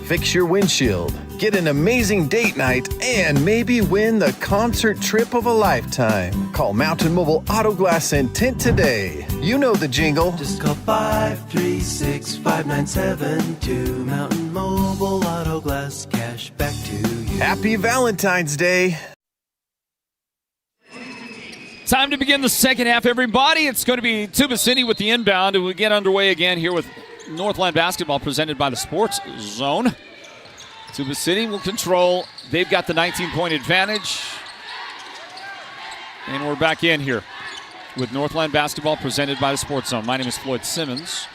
Fix your windshield, get an amazing date night, and maybe win the concert trip of a lifetime. Call Mountain Mobile Auto Glass and Tint today. You know the jingle. Just call 536-5972. Mountain Mobile Auto Glass, cash back to you. Happy Valentine's Day. Time to begin the second half, everybody. It's going to be Tuba City with the inbound, and we get underway again here with Northland Basketball presented by the Sports Zone. Tuba City will control. They've got the 19-point advantage. And we're back in here with Northland Basketball presented by the Sports Zone. My name is Floyd Simmons.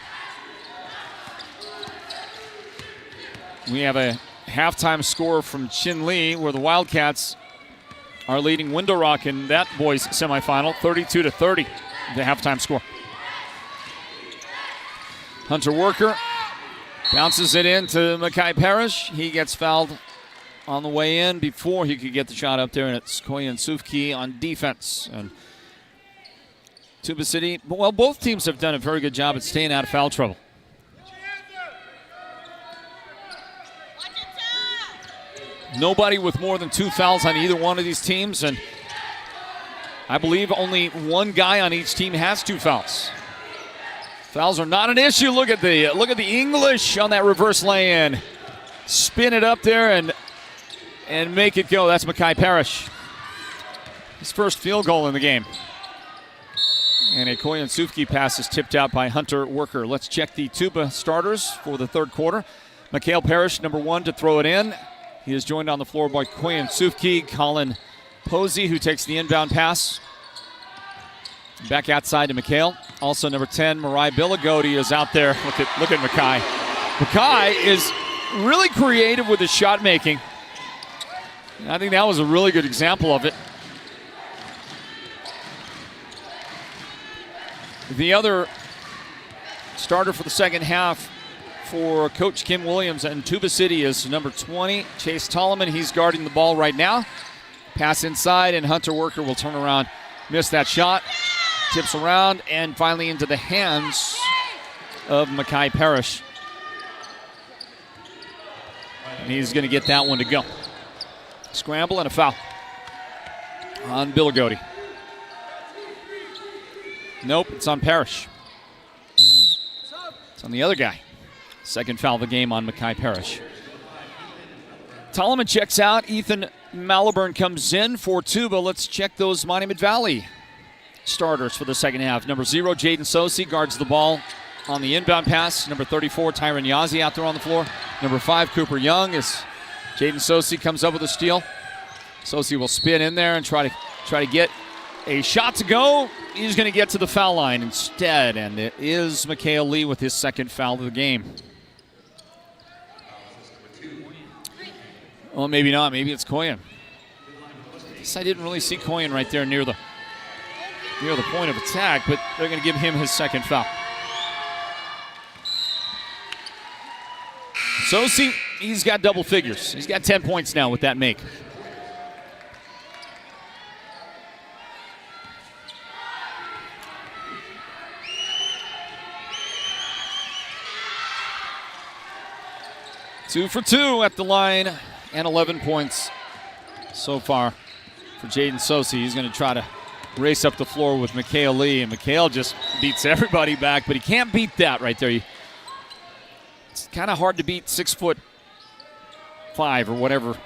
We have a halftime score from Chin Lee, where the Wildcats are leading Window Rock in that boys semifinal, 32-30, the halftime score. Hunter Worker bounces it in to Makai Parrish. He gets fouled on the way in before he could get the shot up there, and it's Koyan Sufki on defense. And Tuba City, well, both teams have done a very good job at staying out of foul trouble. Nobody with more than 2 fouls on either one of these teams, and I believe only one guy on each team has 2 fouls. Fouls are not an issue. Look at the English on that reverse lay-in. Spin it up there and make it go. That's Makai Parrish. His first field goal in the game. And a Koyan Sufki pass is tipped out by Hunter Worker. Let's check the Tuba starters for the third quarter. Mikhail Parrish, number 1, to throw it in. He is joined on the floor by Koyan Sufki, Colin Posey, who takes the inbound pass. Back outside to Mikhail. Also number 10, Mariah Billigodi is out there. Look at Makai. Makai is really creative with his shot making. I think that was a really good example of it. The other Starter for the second half for Coach Kim Williams, and Tuba City is number 20, Chase Tolleman. He's guarding the ball right now. Pass inside, and Hunter Worker will turn around, miss that shot, tips around, and finally into the hands of Mackay Parrish. And he's going to get that one to go. Scramble and a foul on Billigodi. Nope, it's on Parrish. It's on the other guy. Second foul of the game on Mackay Parrish. Tolleman checks out. Ethan Malibran comes in for Tuba. Let's check those Monument Valley starters for the second half. Number 0, Jaden Sosi guards the ball on the inbound pass. Number 34, Tyron Yazzie out there on the floor. Number 5, Cooper Young, as Jaden Sosi comes up with a steal. Sosi will spin in there and try to get a shot to go. He's going to get to the foul line instead, and it is Mikhail Lee with his second foul of the game. Well, maybe not. Maybe it's Koyen. I guess I didn't really see Koyen right there near the point of attack, but they're going to give him his second foul. Sosi, he's got double figures. He's got 10 points now with that make. Two for 2 at the line, and 11 points so far for Jaden Sosi. He's going to try to race up the floor with Mikhail Lee, and Mikhail just beats everybody back, but he can't beat that right there. It's kind of hard to beat 6'5" or whatever,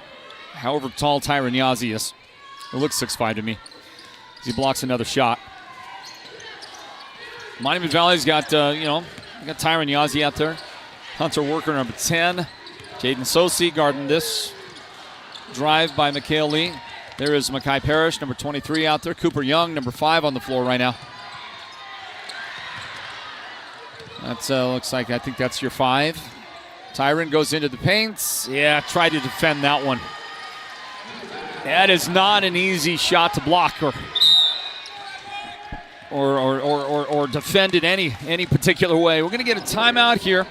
however tall Tyron Yazzie is. It looks 6'5" to me as he blocks another shot. Monument Valley's got, got Tyron Yazzie out there. Hunter Worker, number 10. Jaden Sosi guarding this drive by Mikhail Lee. There is Mackay Parrish, number 23 out there. Cooper Young, number 5 on the floor right now. That looks like, I think that's your 5. Tyron goes into the paint. Yeah, tried to defend that one. That is not an easy shot to block or defend in any particular way. We're going to get a timeout here.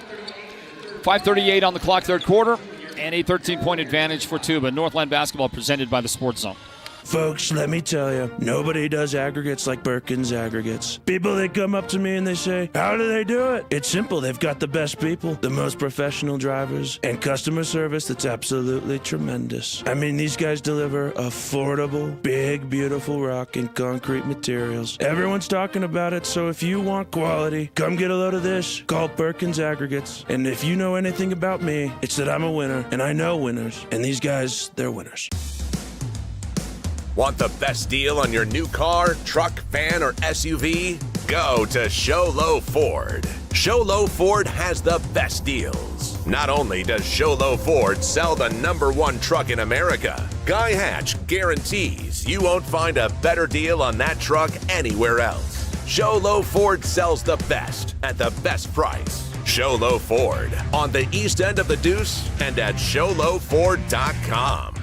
5:38 on the clock, third quarter, and a 13-point advantage for Tuba. Northland Basketball presented by the Sports Zone. Folks, let me tell you, nobody does aggregates like Birkin's Aggregates. People, they come up to me and they say, how do they do it? It's simple. They've got the best people, the most professional drivers, and customer service that's absolutely tremendous. I mean, these guys deliver affordable, big, beautiful rock and concrete materials. Everyone's talking about it, so if you want quality, come get a load of this. Call Birkin's Aggregates. And if you know anything about me, it's that I'm a winner, and I know winners. And these guys, they're winners. Want the best deal on your new car, truck, van, or SUV? Go to Show Low Ford. Show Low Ford has the best deals. Not only does Show Low Ford sell the #1 truck in America, Guy Hatch guarantees you won't find a better deal on that truck anywhere else. Show Low Ford sells the best at the best price. Show Low Ford on the east end of the Deuce and at showlowford.com.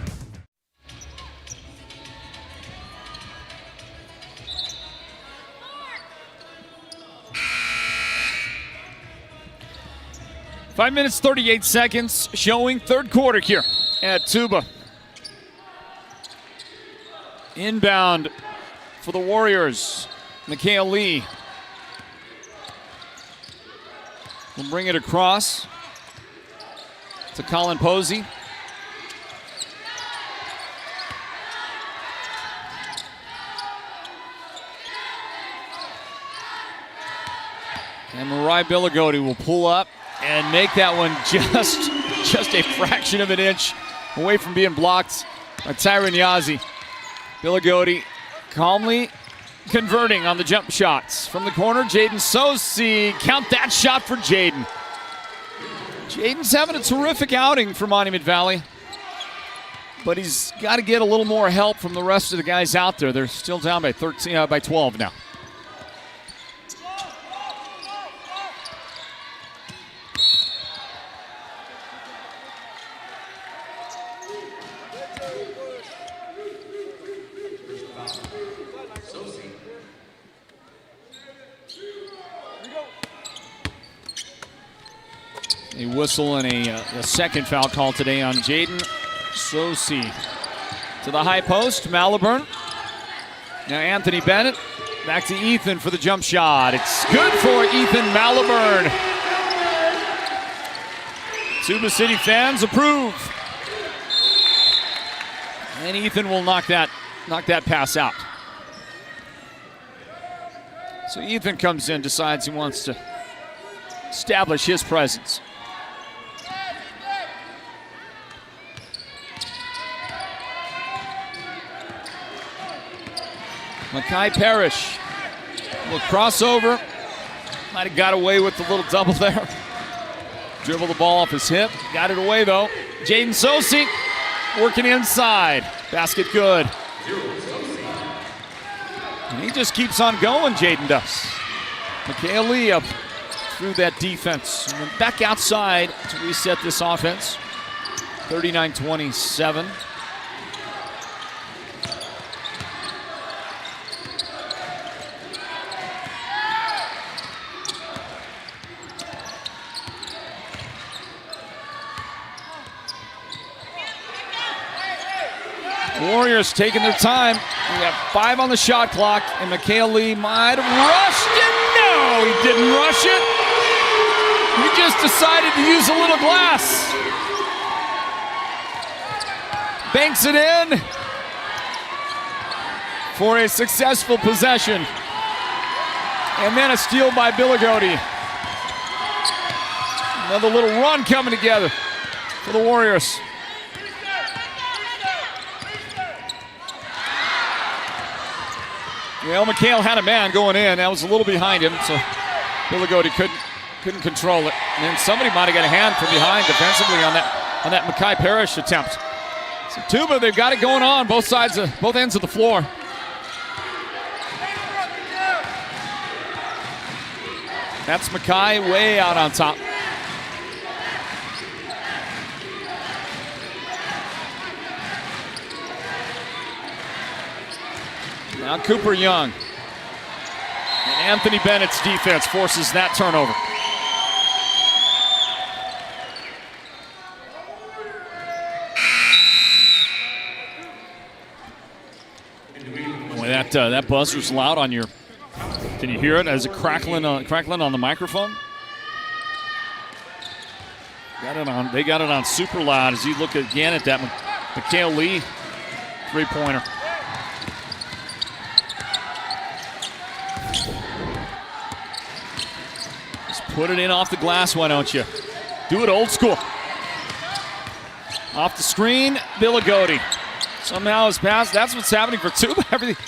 Five minutes, 38 seconds, showing third quarter here at Tuba. Inbound for the Warriors, Mikhail Lee. Will bring it across to Colin Posey. And Mariah Billigodi will pull up and make that one just a fraction of an inch away from being blocked by Tyron Yazzie. Billigodi calmly converting on the jump shots. From the corner, Jaden Sosi. Count that shot for Jaden. Jaden's having a terrific outing for Monument Valley, but he's got to get a little more help from the rest of the guys out there. They're still down by 12 now. A whistle and a second foul call today on Jaden Sosi. To the high post, Maliburn. Now Anthony Bennett. Back to Ethan for the jump shot. It's good for Ethan Maliburn. Tuba City fans approve. And Ethan will knock that pass out. So Ethan comes in, decides he wants to establish his presence. Makai Parrish, a little crossover. Might have got away with the little double there. Dribbled the ball off his hip. Got it away though. Jaden Sosi working inside. Basket good. And he just keeps on going, Jaden does. Mikhail Lee up through that defense. And then back outside to reset this offense. 39-27. Warriors taking their time. We have 5 on the shot clock, and Mikhail Lee might have rushed it. No, he didn't rush it. He just decided to use a little glass. Banks it in for a successful possession. And then a steal by Billigodi. Another little run coming together for the Warriors. Well, Mikhail had a man going in. That was a little behind him, so Billigodi couldn't control it. And then somebody might have got a hand from behind defensively on that Makai Parrish attempt. So Tuba, they've got it going on both ends of the floor. That's Makai way out on top. Now Cooper Young. And Anthony Bennett's defense forces that turnover. Boy, that buzzer's loud on your. Can you hear it as a crackling on the microphone? They got it on super loud as you look again at that Mikhail Lee three-pointer. Put it in off the glass, why don't you? Do it old school. Off the screen, Billigodi. Somehow his pass, that's what's happening for Tuba. Everything,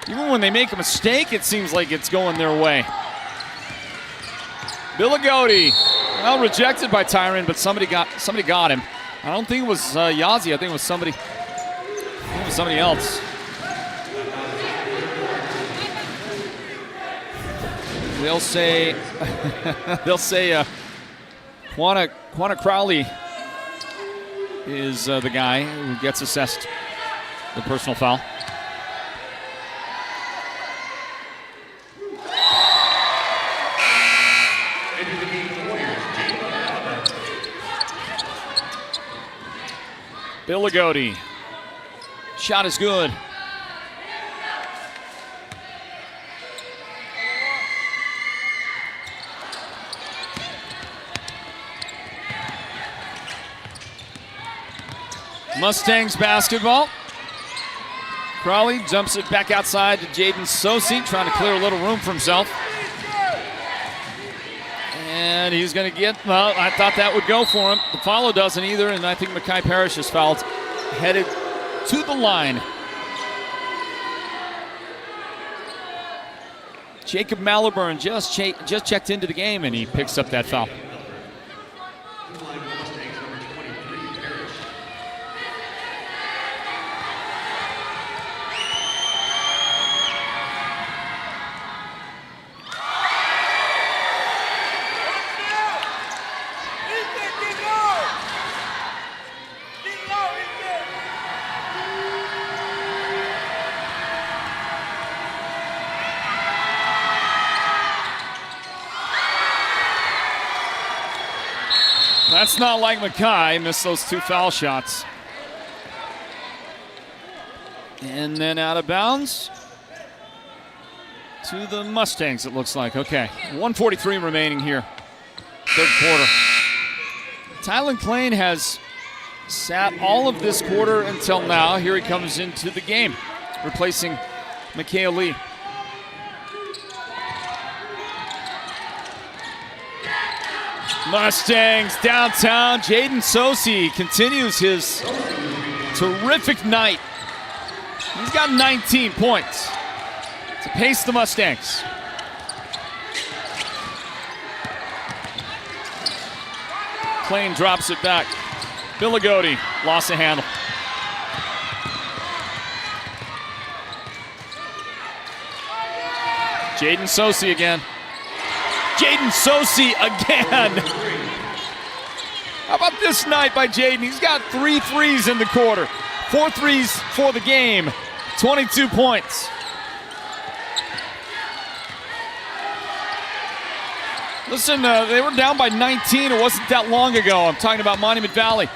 even when they make a mistake, it seems like it's going their way. Billigodi, well, rejected by Tyron, but somebody got him. I don't think it was Yazzie, I think it was somebody else. They'll say Quanah Crowley is the guy who gets assessed the personal foul. Billigodi. Shot is good. Mustangs basketball. Crowley jumps it back outside to Jaden Sosi, trying to clear a little room for himself. And he's going to get, well, I thought that would go for him. The follow doesn't either, and I think Makai Parrish is fouled, headed to the line. Jacob Maliburn just checked into the game, and he picks up that foul. That's not like Mackay. Missed those 2 foul shots. And then out of bounds to the Mustangs, it looks like. Okay, 1:43 remaining here. Third quarter. Tylen Klain has sat all of this quarter until now. Here he comes into the game, replacing Mikhail Lee. Mustangs downtown. Jaden Sosi continues his terrific night. He's got 19 points to pace the Mustangs. Klain drops it back. Billigodi lost the handle. Jaden Sosi again. Jaden Sosi again. How about this night by Jaden? He's got 3 threes in the quarter. 4 threes for the game. 22 points. Listen, they were down by 19. It wasn't that long ago. I'm talking about Monument Valley.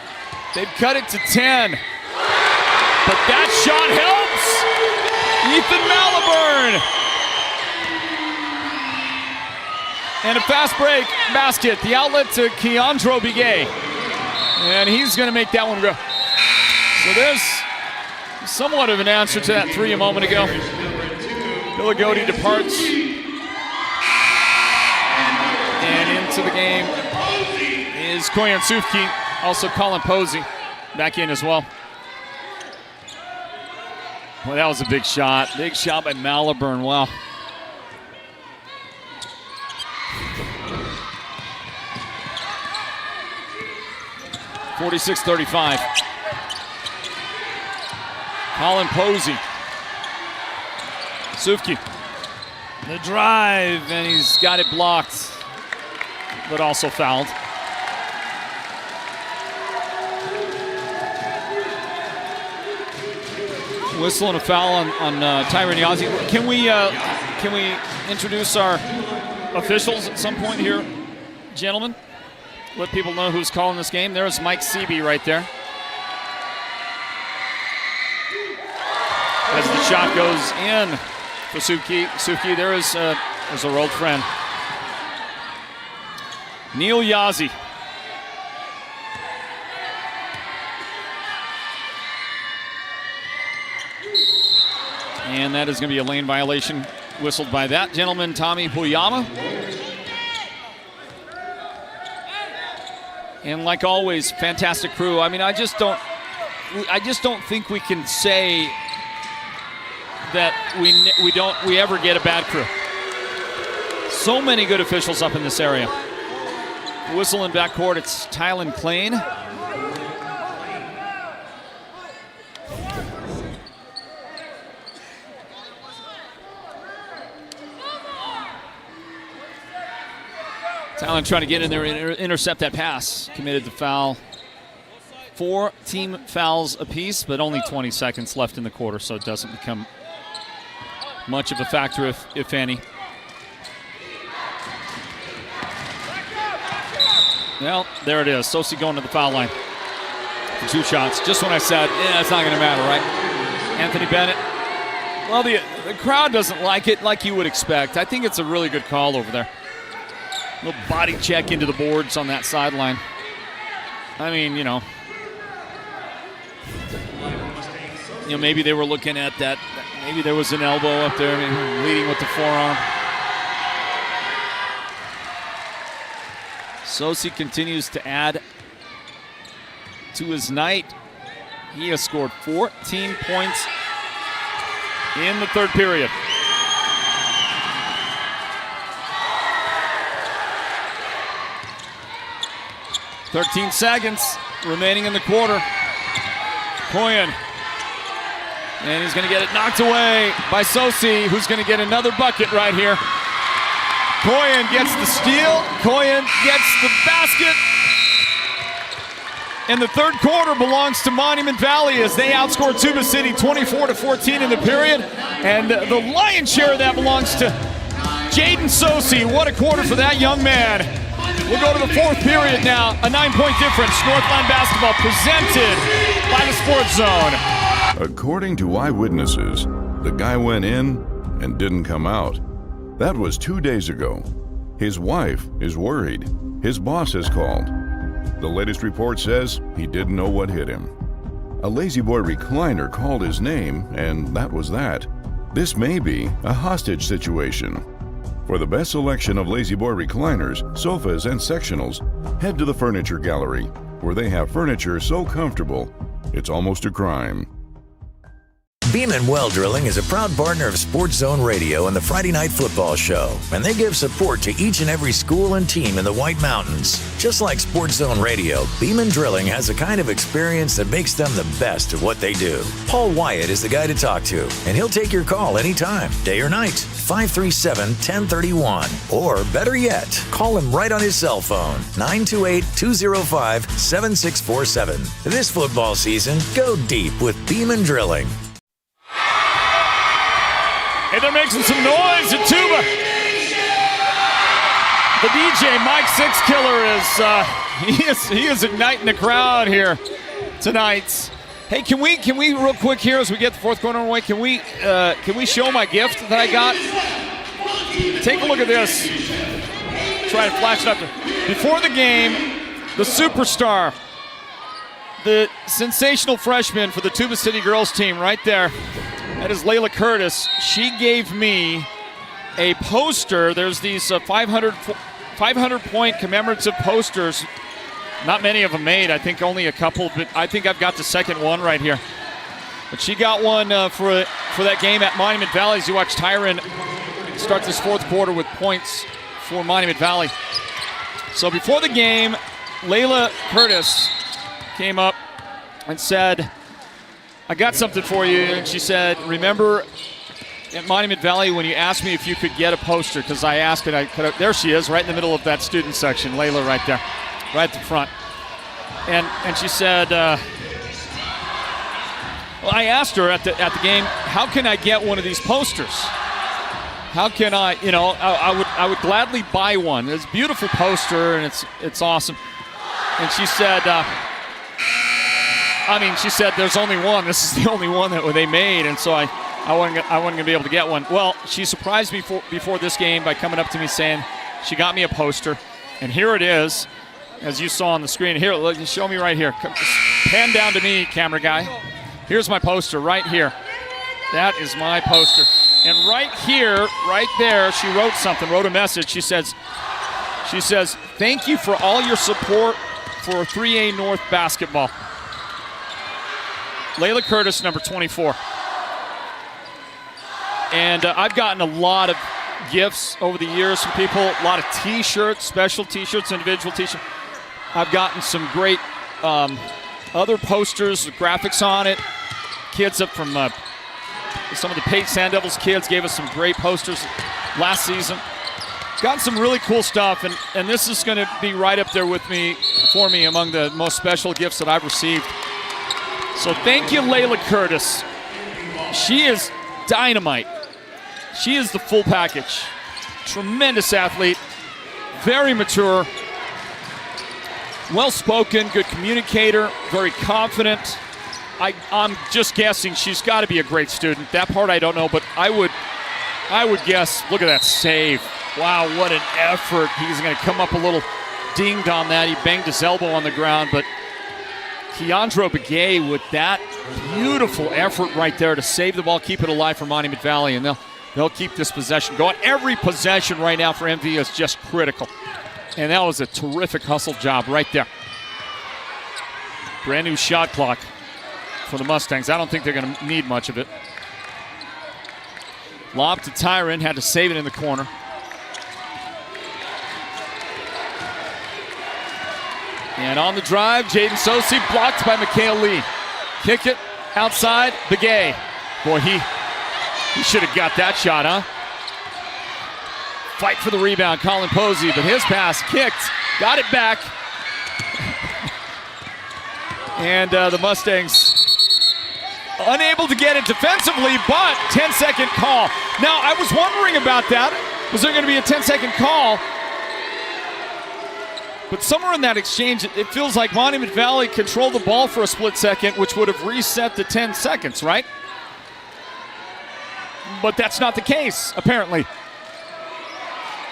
They've cut it to 10. But that shot helps. Ethan Maliburn. And a fast break basket. The outlet to Keandro Biguet. And he's going to make that one go. So there's somewhat of an answer to that 3 a moment ago. Billigodi departs. And into the game is Koyan Sufki. Also Colin Posey back in as well. Well, that was a big shot. Big shot by Maliburn. Wow. (46-35). Colin Posey. Sufki. The drive, and he's got it blocked, but also fouled. Whistle and a foul on Tyron Yazzie. Can we introduce our officials at some point here, gentlemen? Let people know who's calling this game. There's Mike Seeby right there. As the shot goes in for Sufki, there's our old friend. Neil Yazzie. And that is going to be a lane violation whistled by that gentleman, Tommy Puyama. And like always, fantastic crew. I mean, I just don't think we can say that we ever get a bad crew. So many good officials up in this area. Whistle in backcourt, it's Tylen Klain. Tylen trying to get in there and intercept that pass. Committed the foul. 4 team fouls apiece, but only 20 seconds left in the quarter, so it doesn't become much of a factor, if any. Well, there it is. Sosi going to the foul line for 2 shots. Just when I said, yeah, it's not going to matter, right? Anthony Bennett. Well, the crowd doesn't like it like you would expect. I think it's a really good call over there. Little body check into the boards on that sideline. I mean, you know, maybe they were looking at that. Maybe there was an elbow up there, maybe leading with the forearm. Sosi continues to add to his night. He has scored 14 points in the third period. .13 seconds remaining in the quarter. Koyan. And he's going to get it knocked away by Sosi, who's going to get another bucket right here. Koyan gets the steal. Koyan gets the basket. And the third quarter belongs to Monument Valley as they outscore Tuba City 24-14 in the period. And the lion's share of that belongs to Jaden Sosi. What a quarter for that young man. We'll go to the fourth period now. A 9-point difference. Northland Basketball presented by the Sports Zone. According to eyewitnesses, the guy went in and didn't come out. That was 2 days ago. His wife is worried. His boss has called. The latest report says he didn't know what hit him. A Lazy Boy recliner called his name, and that was that. This may be a hostage situation. For the best selection of Lazy Boy recliners, sofas, and sectionals, head to the Furniture Gallery, where they have furniture so comfortable, it's almost a crime. Beeman Well Drilling is a proud partner of Sports Zone Radio and the Friday Night Football Show, and they give support to each and every school and team in the White Mountains. Just like Sports Zone Radio, Beeman Drilling has the kind of experience that makes them the best at what they do. Paul Wyatt is the guy to talk to, and he'll take your call anytime, day or night, 537-1031. Or better yet, call him right on his cell phone, 928-205-7647. This football season, go deep with Beeman Drilling. And they're making some noise at Tuba. The DJ, Mike Sixkiller, he is igniting the crowd here tonight. Hey, can we real quick here as we get the fourth quarter away? Can we show my gift that I got? Take a look at this. Try to flash it up there. Before the game, the superstar, the sensational freshman for the Tuba City girls team, right there. That is Layla Curtis. She gave me a poster. There's these 500-point commemorative posters. Not many of them made. I think only a couple, but I think I've got the second one right here. But she got one for that game at Monument Valley as you watch Tyron start this fourth quarter with points for Monument Valley. So before the game, Layla Curtis came up and said, I got something for you. And she said, remember at Monument Valley when you asked me if you could get a poster, because I asked and there she is, right in the middle of that student section, Layla right there, right at the front. And she said, well, I asked her at the game, how can I get one of these posters? How can I, I would gladly buy one. It's a beautiful poster and it's awesome. And she said, she said there's only one. This is the only one that they made, and so I wasn't going to be able to get one. Well, she surprised me before this game by coming up to me saying she got me a poster, and here it is, as you saw on the screen. Here, look, show me right here. Pan down to me, camera guy. Here's my poster right here. That is my poster. And right here, right there, she wrote a message. She says, thank you for all your support for 3A North basketball. Layla Curtis, number 24. And I've gotten a lot of gifts over the years from people, a lot of T-shirts, special T-shirts, individual T-shirts. I've gotten some great other posters with graphics on it. Kids up from some of the Pate Sand Devils kids gave us some great posters last season. Gotten some really cool stuff, and this is going to be right up there for me among the most special gifts that I've received. So thank you, Layla Curtis. She is dynamite. She is the full package. Tremendous athlete, very mature, well-spoken, good communicator, very confident. I'm just guessing she's got to be a great student. That part I don't know, but I would guess. Look at that save. Wow, what an effort. He's going to come up a little dinged on that. He banged his elbow on the ground, but Keandro Begay with that beautiful effort right there to save the ball, keep it alive for Monument Valley, and they'll keep this possession going. Every possession right now for MV is just critical. And that was a terrific hustle job right there. Brand new shot clock for the Mustangs. I don't think they're going to need much of it. Lob to Tyron, had to save it in the corner. And on the drive, Jaden Sosi blocked by Mikhail Lee. Kick it outside, Begay. Boy, he should have got that shot, huh? Fight for the rebound, Colin Posey, but his pass kicked, got it back. And the Mustangs unable to get it defensively, but 10-second call. Now, I was wondering about that. Was there going to be a 10-second call? But somewhere in that exchange, it feels like Monument Valley controlled the ball for a split second, which would have reset to 10 seconds, right? But that's not the case, apparently.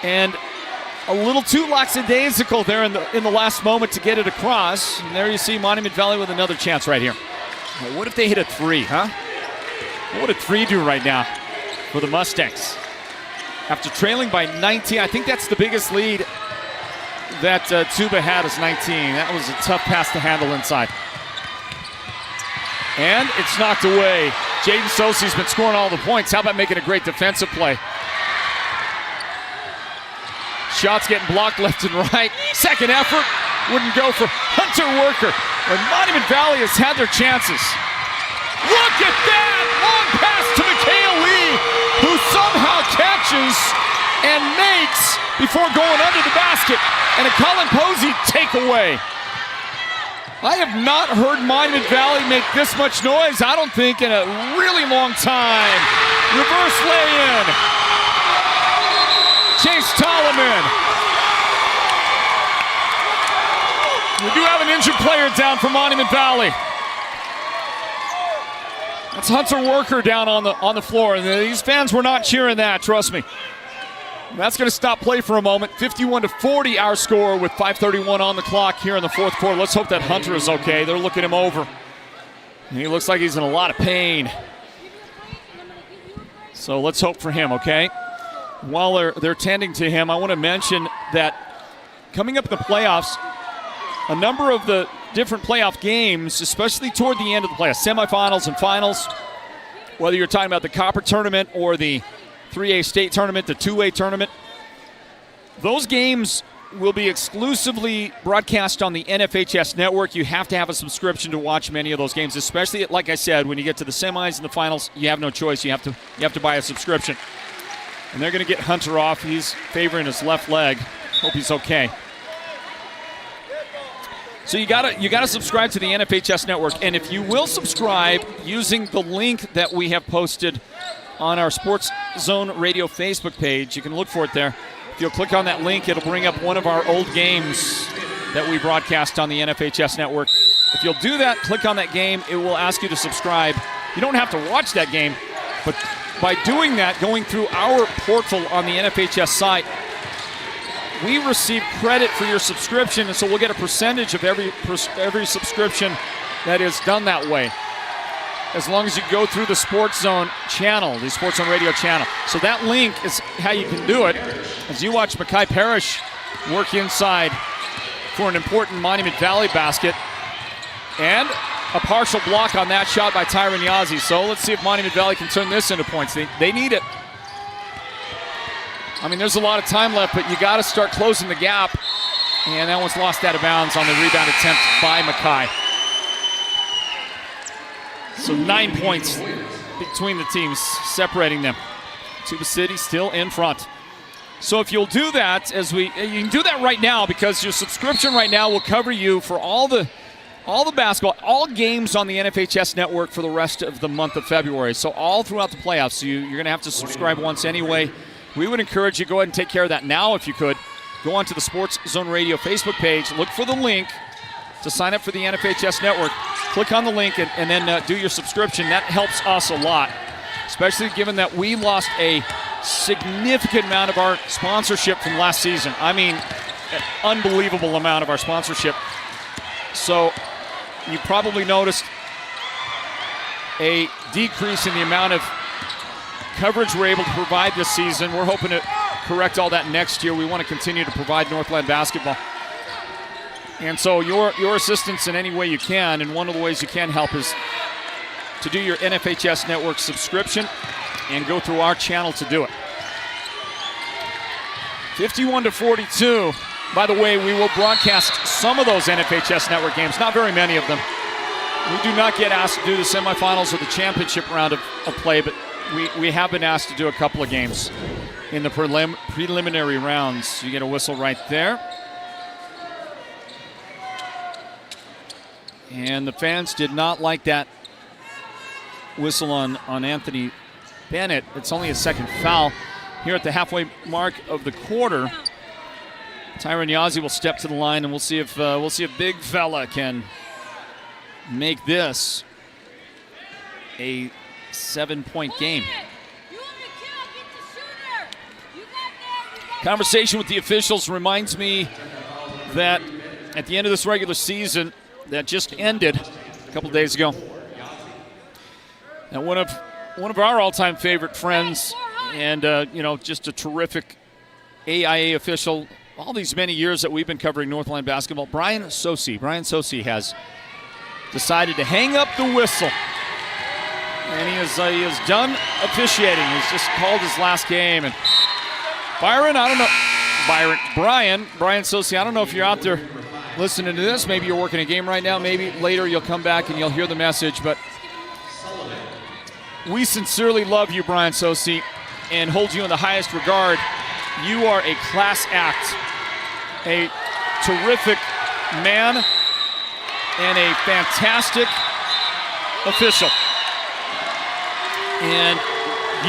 And a little too lackadaisical there in the last moment to get it across. And there you see Monument Valley with another chance right here. What if they hit a three, huh? What would a three do right now for the Mustangs? After trailing by 19, I think that's the biggest lead that Tuba had is 19. That was a tough pass to handle inside. And it's knocked away. Jaden Sosie's been scoring all the points. How about making a great defensive play? Shots getting blocked left and right. Second effort wouldn't go for Hunter Worker. And Monument Valley has had their chances. Look at that! Long pass to Mikhail Lee, who somehow catches and makes before going under the basket. And a Colin Posey takeaway. I have not heard Monument Valley make this much noise, I don't think, in a really long time. Reverse lay-in. Chase Tolliman. We do have an injured player down for Monument Valley. That's Hunter Worker down on the floor. And these fans were not cheering that, trust me. That's going to stop play for a moment. 51-40 our score with 5:31 on the clock here in the fourth quarter. Let's hope that Hunter is okay. They're looking him over. He looks like he's in a lot of pain. So let's hope for him, okay? While they're tending to him, I want to mention that coming up in the playoffs, a number of the different playoff games, especially toward the end of the playoffs, semifinals and finals, whether you're talking about the Copper Tournament or the 3A State Tournament, the 2A Tournament, those games will be exclusively broadcast on the NFHS network. You have to have a subscription to watch many of those games, especially, like I said, when you get to the semis and the finals, you have no choice. You have to buy a subscription. And they're going to get Hunter off. He's favoring his left leg. Hope he's okay. So you gotta subscribe to the NFHS network, and if you will subscribe using the link that we have posted on our Sports Zone Radio Facebook page, you can look for it there. If you'll click on that link, it'll bring up one of our old games that we broadcast on the NFHS network. If you'll do that, click on that game, it will ask you to subscribe. You don't have to watch that game, but by doing that, going through our portal on the NFHS site, we receive credit for your subscription, and so we'll get a percentage of every subscription that is done that way, as long as you go through the Sports Zone channel, the Sports Zone Radio channel. So that link is how you can do it, as you watch Makai Parrish work inside for an important Monument Valley basket, and a partial block on that shot by Tyron Yazzie. So let's see if Monument Valley can turn this into points. They need it. I mean, there's a lot of time left, but you got to start closing the gap. And that one's lost out of bounds on the rebound attempt by Makai. So 9 points between the teams, separating them. Tuba City still in front. So if you'll do that, you can do that right now, because your subscription right now will cover you for all the basketball, all games on the NFHS network for the rest of the month of February. So all throughout the playoffs, so you're going to have to subscribe once anyway. We would encourage you to go ahead and take care of that now if you could. Go onto the Sports Zone Radio Facebook page, look for the link to sign up for the NFHS network. Click on the link and then do your subscription. That helps us a lot, especially given that we lost a significant amount of our sponsorship from last season. I mean, an unbelievable amount of our sponsorship. So you probably noticed a decrease in the amount of coverage we're able to provide this season. We're hoping to correct all that next year. We want to continue to provide Northland basketball. And so your assistance in any way you can, and one of the ways you can help is to do your NFHS Network subscription and go through our channel to do it. 51-42. By the way, we will broadcast some of those NFHS Network games, not very many of them. We do not get asked to do the semifinals or the championship round of play, but we have been asked to do a couple of games in the preliminary rounds. You get a whistle right there. And the fans did not like that whistle on Anthony Bennett. It's only a second foul here at the halfway mark of the quarter. Tyron Yazzie will step to the line, and we'll see if Big Fella can make this a 7-point game. Conversation with the officials reminds me that at the end of this regular season that just ended a couple days ago, and one of our all-time favorite friends, and just a terrific AIA official, all these many years that we've been covering Northland basketball, Brian Sosi. Brian Sosi has decided to hang up the whistle, and he is done officiating. He's just called his last game. And Brian Sosi, I don't know if you're out there listening to this. Maybe you're working a game right now. Maybe later you'll come back and you'll hear the message. But we sincerely love you, Brian Sosi, and hold you in the highest regard. You are a class act, a terrific man, and a fantastic official. And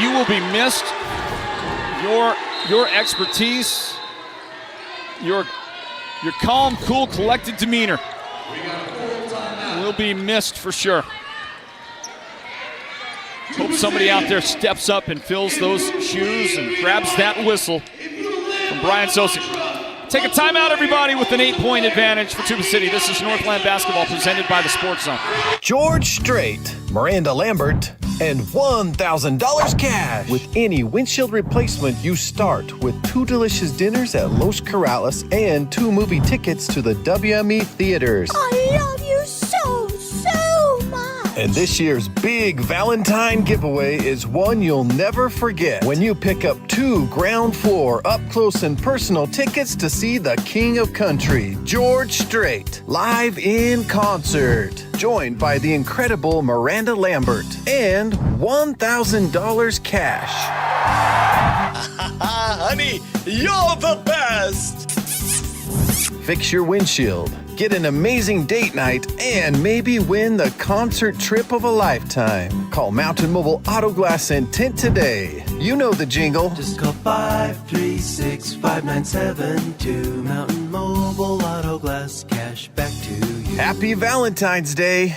you will be missed. Your expertise, your calm, cool, collected demeanor will be missed for sure. Hope somebody out there steps up and fills those shoes and grabs that whistle from Brian Sosi. Take a timeout, everybody, with an 8-point advantage for Tuba City. This is Northland Basketball presented by the Sports Zone. George Strait, Miranda Lambert, and $1,000 cash. With any windshield replacement, you start with 2 delicious dinners at Los Corrales and 2 movie tickets to the WME theaters. I love you so much. And this year's big Valentine giveaway is one you'll never forget when you pick up 2 ground floor up close and personal tickets to see the King of Country, George Strait, live in concert. Joined by the incredible Miranda Lambert and $1,000 cash. Honey, you're the best. Fix your windshield, get an amazing date night, and maybe win the concert trip of a lifetime. Call Mountain Mobile Auto Glass and Tint today. You know the jingle. Just call 536-5972. Mountain Mobile Auto Glass, cash back to you. Happy Valentine's Day.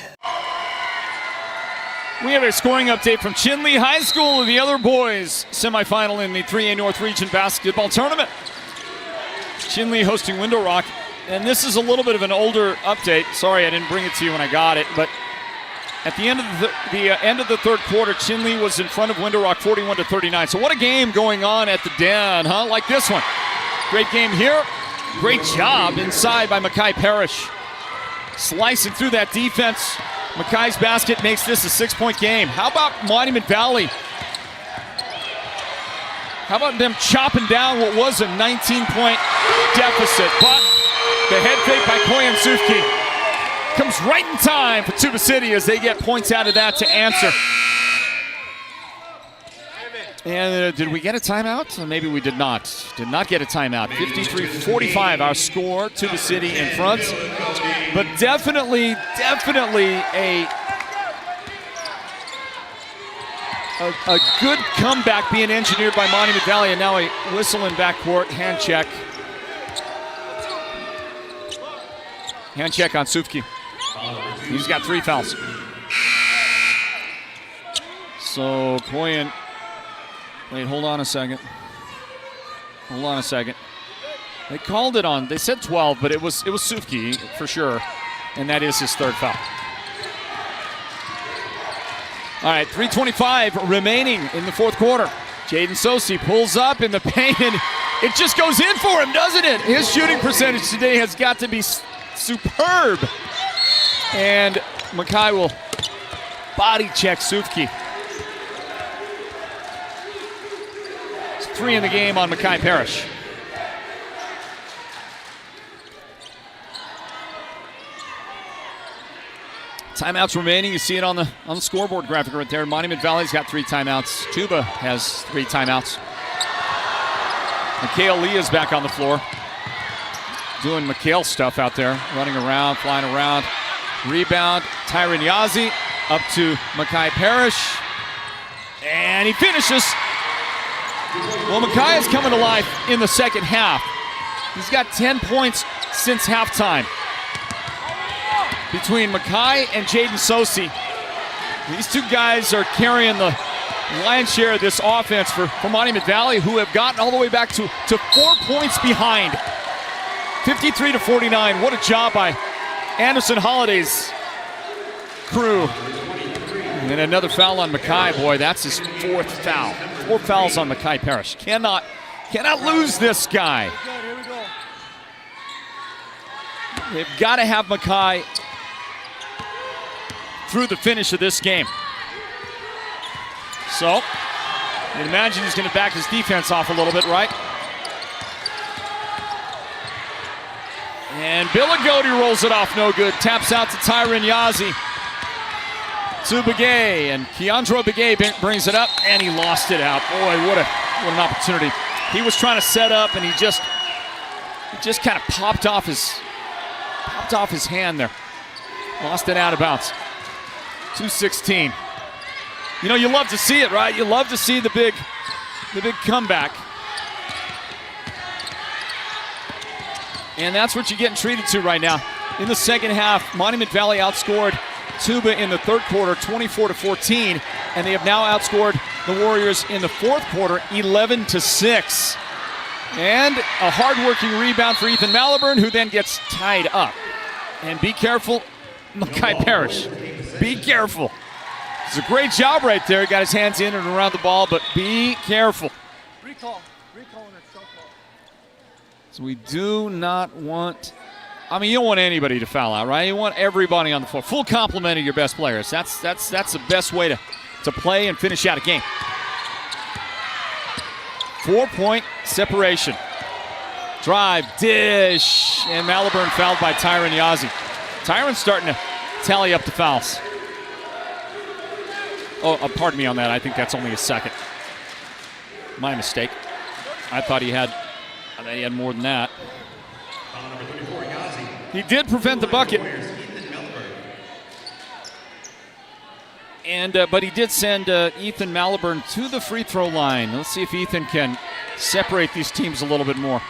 We have a scoring update from Chinle High School and the other boys semifinal in the 3A North Region basketball tournament. Chinle hosting Window Rock, and this is a little bit of an older update. Sorry I didn't bring it to you when I got it, but at the end of the end of the third quarter, Chinle was in front of Window Rock 41-39. So what a game going on at the Den, huh? Like this one. Great game here. Great job inside by Mackay Parrish. Slicing through that defense. Mackay's basket makes this a 6-point game. How about Monument Valley? How about them chopping down what was a 19-point deficit? But the head fake by Koyan Sufki comes right in time for Tuba City as they get points out of that to answer. And did we get a timeout? Maybe we did not. Did not get a timeout. 53-45 our score. Tuba City in front. But definitely a good comeback being engineered by Monument Valley, and now a whistle in backcourt. Hand check. Hand check on Sufki. He's got 3 fouls. So Koyan, wait, hold on a second. They called it on, they said 12, but it was Sufki for sure, and that is his 3rd foul. All right, 3:25 remaining in the 4th quarter. Jaden Sosi pulls up in the paint, and it just goes in for him, doesn't it? His shooting percentage today has got to be superb. And Mackay will body check Sufki. It's 3 in the game on Mackay Parrish. Timeouts remaining. You see it on the scoreboard graphic right there. Monument Valley's got 3 timeouts. Tuba has 3 timeouts. Mikhail Lee is back on the floor. Doing Mikhail stuff out there. Running around, flying around. Rebound. Tyron Yazzie up to Mackay Parrish. And he finishes. Well, Mackay is coming to life in the second half. He's got 10 points since halftime. Between Mackay and Jaden Sosi. These two guys are carrying the lion's share of this offense for Monument Valley, who have gotten all the way back to 4 points behind. 53-49. What a job by Anderson Holiday's crew. And another foul on Mackay. Boy, that's his 4th foul. 4 fouls on Mackay Parrish. Cannot lose this guy. They've got to have Mackay through the finish of this game. So, you'd imagine he's going to back his defense off a little bit, right? And Billigodi rolls it off, no good. Taps out to Tyron Yazi. To Begay, and Keandro Begay brings it up, and he lost it out. Boy, what an opportunity. He was trying to set up, and he just kind of popped off his hand there. Lost it out of bounds. 2:16. You know, you love to see it, right? You love to see the big comeback. And that's what you're getting treated to right now. In the second half, Monument Valley outscored Tuba in the third quarter 24-14, and they have now outscored the Warriors in the fourth quarter 11-6. And a hard-working rebound for Ethan Maliburn, who then gets tied up. And be careful, Mackay Parrish. Be careful. It's a great job right there. He got his hands in and around the ball, but be careful. Recall on a shot call. So we do not want, I mean, you don't want anybody to foul out, right? You want everybody on the floor. Full complement of your best players. That's the best way to play and finish out a game. 4-point separation. Drive, dish, and Maliburn fouled by Tyron Yazi. Tyron's starting to tally up the fouls. Oh, pardon me on that. I think that's only his second. My mistake. I thought he had more than that. He did prevent the bucket. But he did send Ethan Maliburn to the free throw line. Let's see if Ethan can separate these teams a little bit more.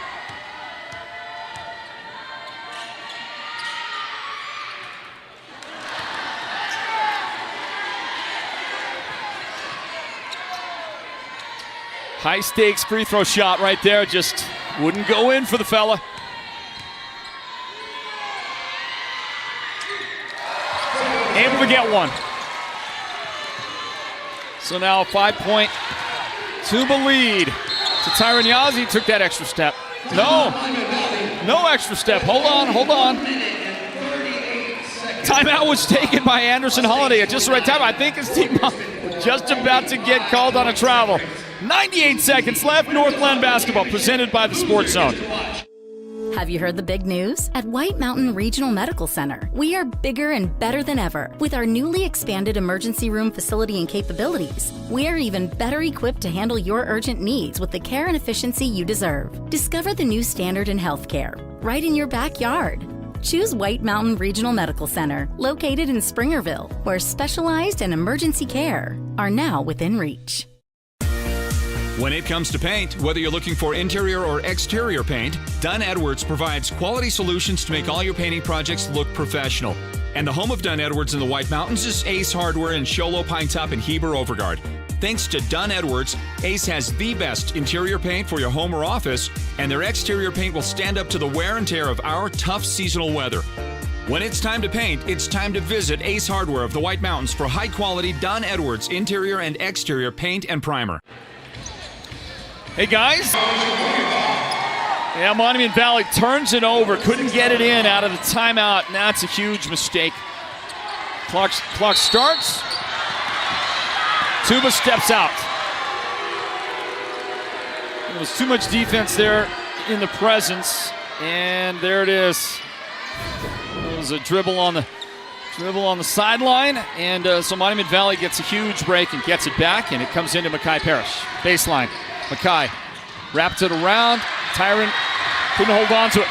High stakes free throw shot right there. Just wouldn't go in for the fella. Able to get one. So now a 5-point Tuba lead to Tyron Yazi. Took that extra step. No extra step. Hold on. Timeout was taken by Anderson Holiday at just the right time. I think his team was just about to get called on a travel. 98 seconds left. Northland Basketball presented by the Sports Zone. Have you heard the big news? At White Mountain Regional Medical Center, we are bigger and better than ever. With our newly expanded emergency room facility and capabilities, we are even better equipped to handle your urgent needs with the care and efficiency you deserve. Discover the new standard in healthcare right in your backyard. Choose White Mountain Regional Medical Center, located in Springerville, where specialized and emergency care are now within reach. When it comes to paint, whether you're looking for interior or exterior paint, Dunn Edwards provides quality solutions to make all your painting projects look professional. And the home of Dunn Edwards in the White Mountains is Ace Hardware in Show Low, Pine Top, and Heber Overgard. Thanks to Dunn Edwards, Ace has the best interior paint for your home or office, and their exterior paint will stand up to the wear and tear of our tough seasonal weather. When it's time to paint, it's time to visit Ace Hardware of the White Mountains for high-quality Dunn Edwards interior and exterior paint and primer. Hey, guys. Yeah, Monument Valley turns it over. Couldn't get it in out of the timeout, and that's a huge mistake. Clock starts. Tuba steps out. There was too much defense there in the presence, and there it is. It was a dribble on the sideline, and so Monument Valley gets a huge break and gets it back, and it comes into Mackay Parrish. Baseline. Mackay wrapped it around. Tyron couldn't hold on to it.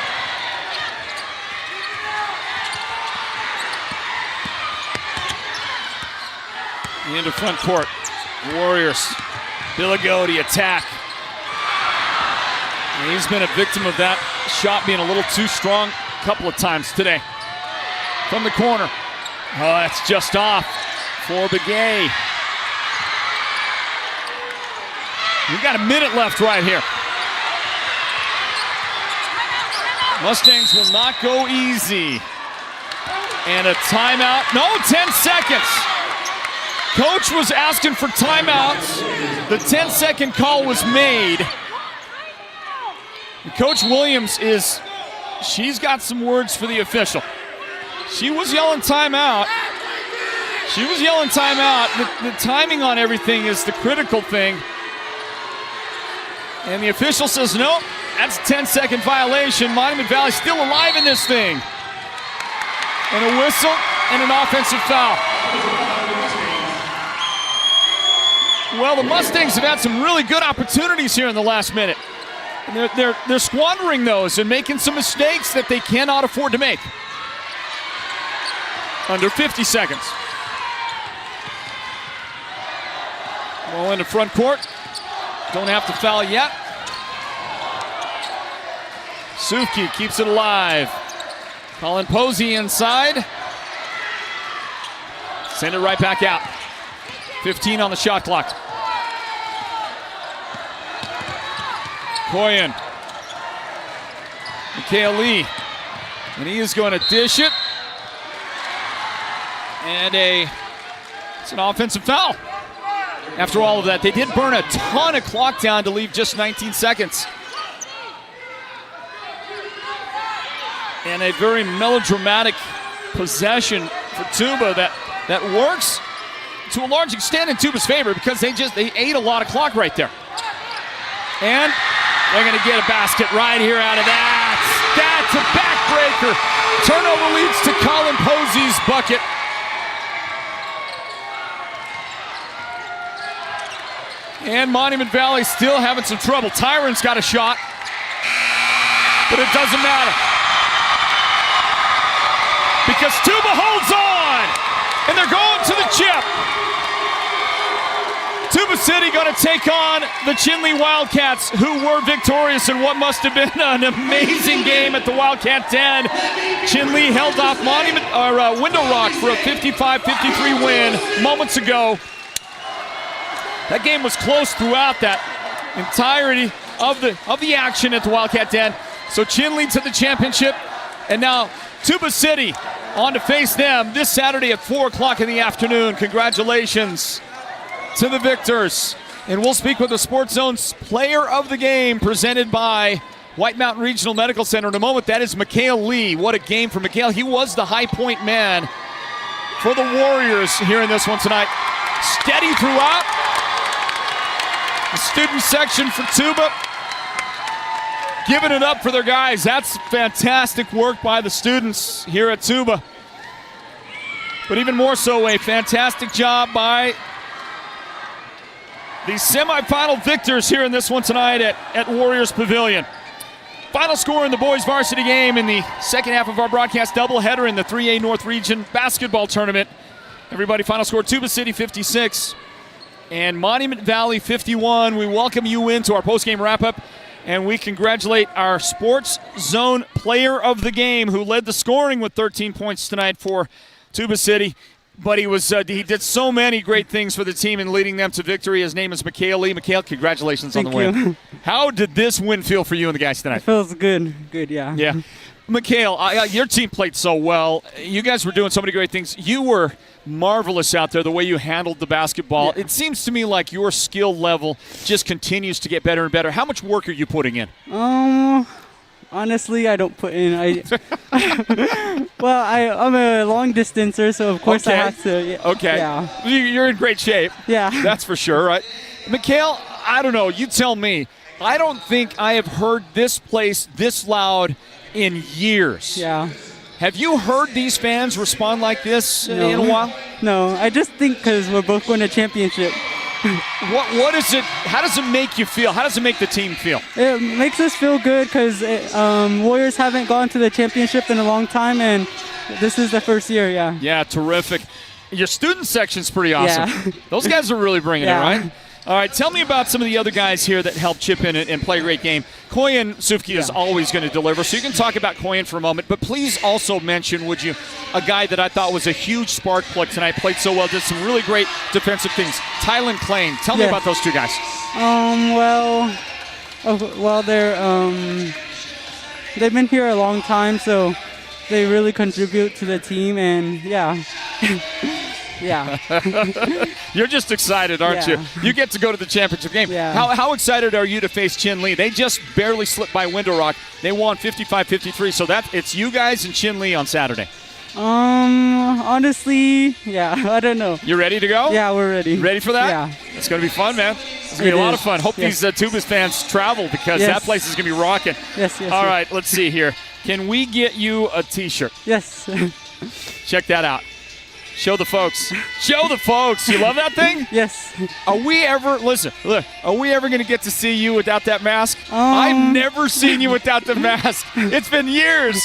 Into front court. Warriors. Billigodi attack. And he's been a victim of that shot being a little too strong a couple of times today. From the corner. Oh, that's just off for Begay. We got a minute left right here. Mustangs will not go easy. And a timeout. No, 10 seconds. Coach was asking for timeouts. The 10-second call was made. And Coach Williams she's got some words for the official. She was yelling timeout. The timing on everything is the critical thing. And the official says, nope, that's a 10-second violation. Monument Valley still alive in this thing. And a whistle and an offensive foul. Well, the Mustangs have had some really good opportunities here in the last minute. And they're squandering those and making some mistakes that they cannot afford to make. Under 50 seconds. Ball into front court. Don't have to foul yet. Sufki keeps it alive. Colin Posey inside. Send it right back out. 15 on the shot clock. Koyen. Mikhail Lee. And he is going to dish it. And it's an offensive foul. After all of that, they did burn a ton of clock down to leave just 19 seconds. And a very melodramatic possession for Tuba that works to a large extent in Tuba's favor because they ate a lot of clock right there. And they're going to get a basket right here out of that. That's a backbreaker. Turnover leads to Colin Posey's bucket. And Monument Valley still having some trouble. Tyron's got a shot, but it doesn't matter. Because Tuba holds on, and they're going to the chip. Tuba City going to take on the Chinle Wildcats, who were victorious in what must have been an amazing game at the Wildcat Den. Chinle held off Window Rock for a 55-53 win moments ago. That game was close throughout that entirety of the action at the Wildcat Den. So Chinle to the championship, and now Tuba City on to face them this Saturday at 4 o'clock in the afternoon. Congratulations to the victors. And we'll speak with the Sports Zone's player of the game presented by White Mountain Regional Medical Center in a moment. That is Mikhail Lee. What a game for Mikhail. He was the high point man for the Warriors here in this one tonight. Steady throughout. The student section for Tuba giving it up for their guys. That's fantastic work by the students here at Tuba. But even more so, a fantastic job by the semifinal victors here in this one tonight at Warriors Pavilion. Final score in the boys varsity game in the second half of our broadcast doubleheader in the 3A North Region basketball tournament. Everybody, final score, Tuba City 56 and Monument Valley 51. We welcome you into our postgame wrap-up, and we congratulate our Sports Zone player of the game who led the scoring with 13 points tonight for Tuba City. But he did so many great things for the team in leading them to victory. His name is Mikhail Lee. Mikhail, congratulations on the win. How did this win feel for you and the guys tonight? It feels good. Good, yeah. Yeah. Mikhail, your team played so well. You guys were doing so many great things. You were marvelous out there, the way you handled the basketball. Yeah. It seems to me like your skill level just continues to get better and better. How much work are you putting in? Honestly, I don't put in. I'm a long distancer, so of course I have to. Yeah. Okay. Yeah. You're in great shape. Yeah. That's for sure, right? Mikhail, I don't know. You tell me. I don't think I have heard this place this loud in years. Yeah. Have you heard these fans respond like this in a while? No. I just think because we're both going to championship. What is it? How does it make you feel? How does it make the team feel? It makes us feel good because Warriors haven't gone to the championship in a long time, and this is the first year, yeah. Yeah, terrific. Your student section's pretty awesome. Yeah. Those guys are really bringing it, right? All right, tell me about some of the other guys here that helped chip in and play a great game. Koyan Sufki is always going to deliver, so you can talk about Koyan for a moment. But please also mention, would you, a guy that I thought was a huge spark plug tonight, played so well, did some really great defensive things. Tylen Klain, tell me about those two guys. They've been here a long time, so they really contribute to the team, and yeah. You're just excited, aren't you? You get to go to the championship game. How excited are you to face Chin Lee? They just barely slipped by Window Rock. They won 55-53, so it's you guys and Chin Lee on Saturday. Honestly, I don't know. You ready to go? Yeah, we're ready. Ready for that? Yeah. It's going to be fun, man. It's going to be a lot of fun. Hope these Tubas fans travel because that place is going to be rocking. Yes. All right, let's see here. Can we get you a T-shirt? Yes. Check that out. Show the folks. Show the folks. You love that thing? Yes. Are we ever going to get to see you without that mask? I've never seen you without the mask. It's been years.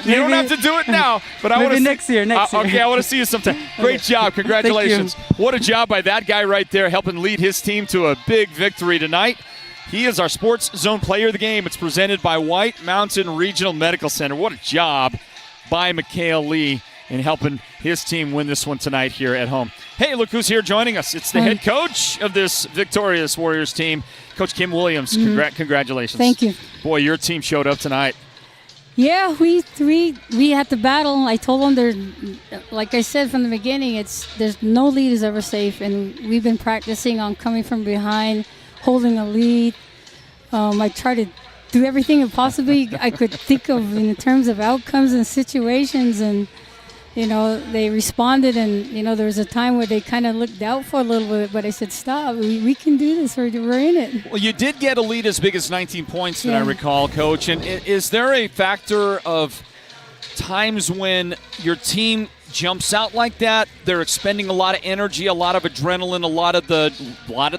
You don't have to do it now, but I want to next year. Okay, I want to see you sometime. Great job. Congratulations. What a job by that guy right there, helping lead his team to a big victory tonight. He is our Sports Zone Player of the Game. It's presented by White Mountain Regional Medical Center. What a job by Mikhail Lee in helping his team win this one tonight here at home. Hey, look who's here joining us. It's the head coach of this victorious Warriors team, Coach Kim Williams. Congratulations. Thank you. Boy, your team showed up tonight. Yeah, we had to battle. I told them like I said from the beginning, there's no lead is ever safe, and we've been practicing on coming from behind, holding a lead. I try to do everything possibly I could think of in terms of outcomes and situations, and they responded, and, there was a time where they kind of looked out for a little bit, but I said, stop, we can do this, we're in it. Well, you did get a lead as big as 19 points, that I recall, Coach, and is there a factor of times when your team jumps out like that, they're expending a lot of energy, a lot of adrenaline, a lot of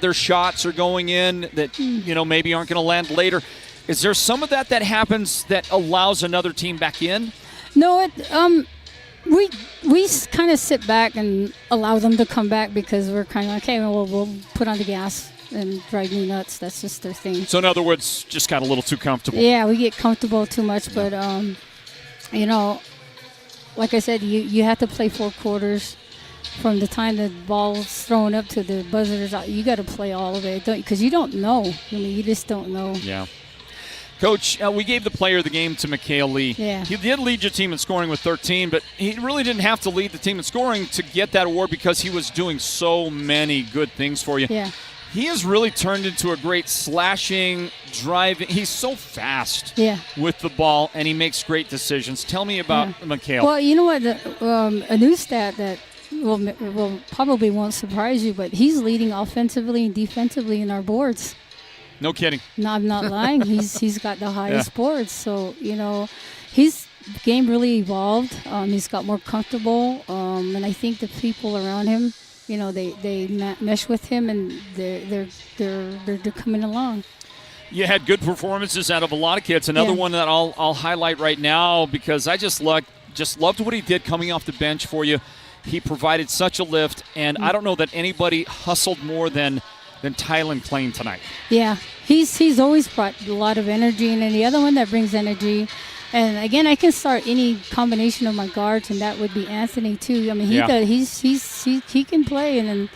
their shots are going in that, maybe aren't going to land later. Is there some of that happens that allows another team back in? No, we kind of sit back and allow them to come back because we're kind of okay. Well, we'll put on the gas and drive me nuts. That's just their thing. So in other words, just got a little too comfortable. Yeah, we get comfortable too much, but like I said, you have to play 4 quarters from the time the ball's thrown up to the buzzer's out. You got to play all of it because you don't know. You just don't know. Yeah. Coach, we gave the player of the game to Mikhail Lee. Yeah. He did lead your team in scoring with 13, but he really didn't have to lead the team in scoring to get that award because he was doing so many good things for you. Yeah. He has really turned into a great slashing, driving. He's so fast with the ball, and he makes great decisions. Tell me about Mikhail. Well, you know what? A new stat that will probably won't surprise you, but he's leading offensively and defensively in our boards. No kidding. No, I'm not lying. He's got the highest boards. So, his game really evolved. He's got more comfortable. And I think the people around him, they mesh with him, and they're coming along. You had good performances out of a lot of kids. Another one that I'll highlight right now because I just loved what he did coming off the bench for you. He provided such a lift, and I don't know that anybody hustled more than Tylen Klain tonight. Yeah, he's always brought a lot of energy, and then the other one that brings energy. And again, I can start any combination of my guards, and that would be Anthony too. I mean, he can play, and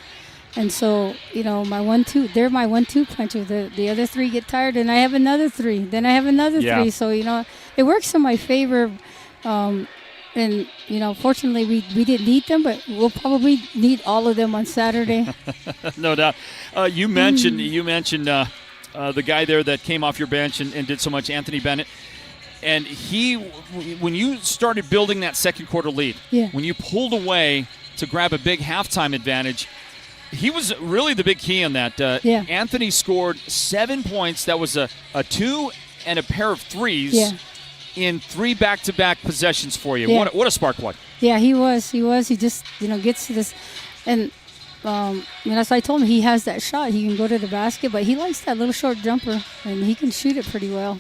so my 1-2. They're my 1-2 puncher. The other 3 get tired, and I have another 3. Then I have another 3. So it works in my favor. And, fortunately, we didn't need them, but we'll probably need all of them on Saturday. No doubt. You mentioned the guy there that came off your bench and did so much, Anthony Bennett. And when you started building that second quarter lead, when you pulled away to grab a big halftime advantage, he was really the big key in that. Anthony scored 7 points. That was a 2 and a pair of 3s. Yeah. In 3 back-to-back possessions for you. Yeah. What a spark plug. Yeah, he was. He just, gets to this. And as I told him, he has that shot. He can go to the basket, but he likes that little short jumper, and he can shoot it pretty well.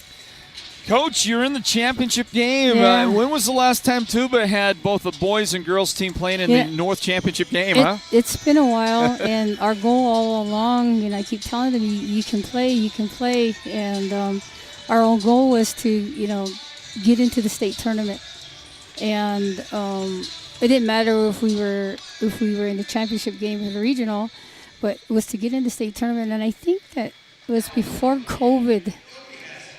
Coach, you're in the championship game. Yeah. When was the last time Tuba had both the boys and girls team playing in the North Championship game, huh? It's been a while, and our goal all along, I keep telling them, you can play. And our own goal was to, get into the state tournament. And it didn't matter if we were in the championship game or the regional, but it was to get into the state tournament. And I think that it was before COVID.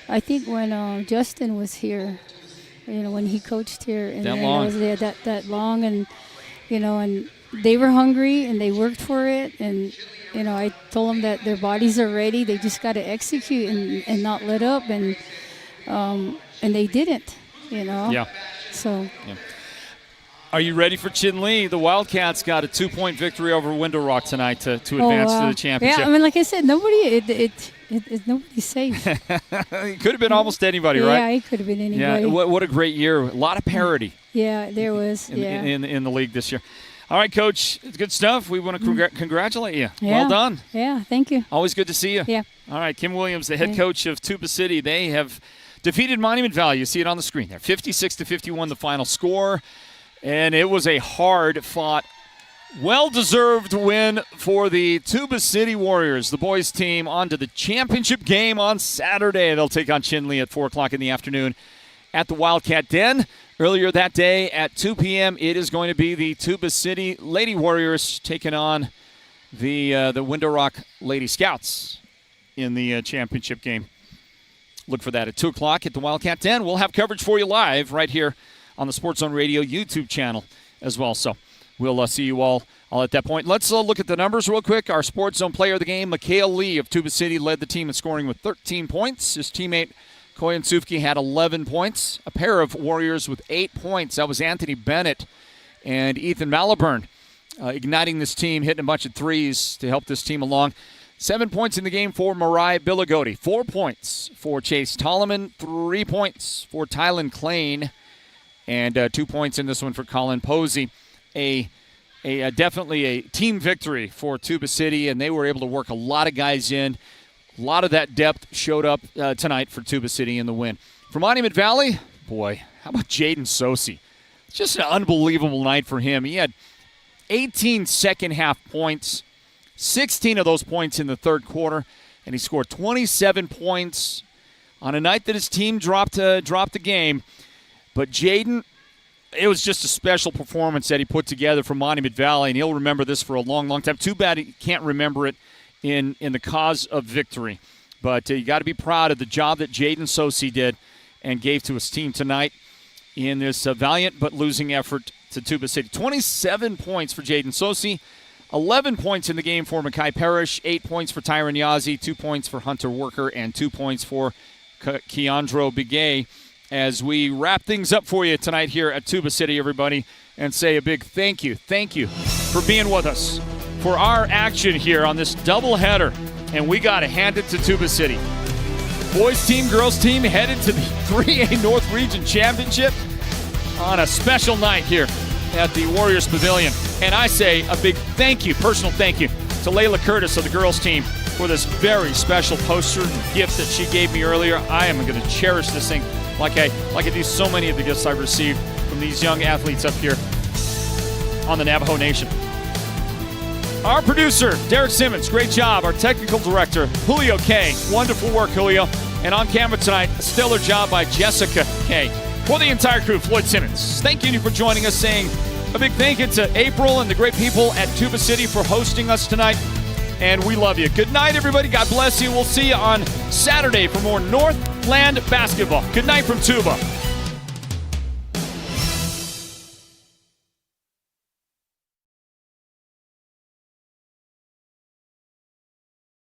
I think when Justin was here, when he coached here, and that then long. I was there that long, and and they were hungry and they worked for it, and I told them that their bodies are ready. They just got to execute and not let up, and they didn't, Yeah. So. Yeah. Are you ready for Chinle? The Wildcats got a 2-point victory over Window Rock tonight to advance to the championship. Yeah, like I said, nobody's safe. It could have been almost anybody, right? Yeah, it could have been anybody. Yeah, what a great year. A lot of parity. Yeah, there was. In the league this year. All right, Coach, it's good stuff. We want to congratulate you. Yeah. Well done. Yeah, thank you. Always good to see you. Yeah. All right, Kim Williams, the head coach of Tuba City. They have defeated Monument Valley. You see it on the screen there. 56-51 the final score. And it was a hard-fought, well-deserved win for the Tuba City Warriors. The boys team on to the championship game on Saturday. They'll take on Chinle at 4 o'clock in the afternoon at the Wildcat Den. Earlier that day at 2 p.m., it is going to be the Tuba City Lady Warriors taking on the Window Rock Lady Scouts in the championship game. Look for that at 2 o'clock at the Wildcat Den. We'll have coverage for you live right here on the Sports Zone Radio YouTube channel as well. So we'll see you all at that point. Let's look at the numbers real quick. Our Sports Zone player of the game, Mikhail Lee of Tuba City, led the team in scoring with 13 points. His teammate, Koyan Sufki, had 11 points. A pair of Warriors with 8 points. That was Anthony Bennett and Ethan Maliburn, igniting this team, hitting a bunch of threes to help this team along. 7 points in the game for Mariah Billigodi. 4 points for Chase Tolleman. 3 points for Tylen Klain. And 2 points in this one for Colin Posey. Definitely a team victory for Tuba City, and they were able to work a lot of guys in. A lot of that depth showed up tonight for Tuba City in the win. For Monument Valley, boy, how about Jaden Sosi? Just an unbelievable night for him. He had 18 second-half points, 16 of those points in the third quarter, and he scored 27 points on a night that his team dropped the game. But Jaden, it was just a special performance that he put together for Monument Valley, and he'll remember this for a long, long time. Too bad he can't remember it in the cause of victory. But you got to be proud of the job that Jaden Sosi did and gave to his team tonight in this valiant but losing effort to Tuba City. 27 points for Jaden Sosi, 11 points in the game for Makai Parrish, 8 points for Tyron Yazzie, 2 points for Hunter Worker, and 2 points for Keandro Bigay. As we wrap things up for you tonight here at Tuba City, everybody, and say a big thank you for being with us for our action here on this doubleheader. And we got to hand it to Tuba City. Boys team, girls team headed to the 3A North Region Championship on a special night here at the Warriors Pavilion. And I say a big personal thank you to Layla Curtis of the girls team for this very special poster and gift that she gave me earlier. I am going to cherish this thing like I do so many of the gifts I've received from these young athletes up here on the Navajo Nation. Our producer, Derek Simmons, great job. Our technical director, Julio K. Wonderful work, Julio. And on camera tonight, a stellar job by Jessica K. For the entire crew, Floyd Simmons, thank you for joining us, saying a big thank you to April and the great people at Tuba City for hosting us tonight. And we love you. Good night, everybody. God bless you. We'll see you on Saturday for more Northland Basketball. Good night from Tuba.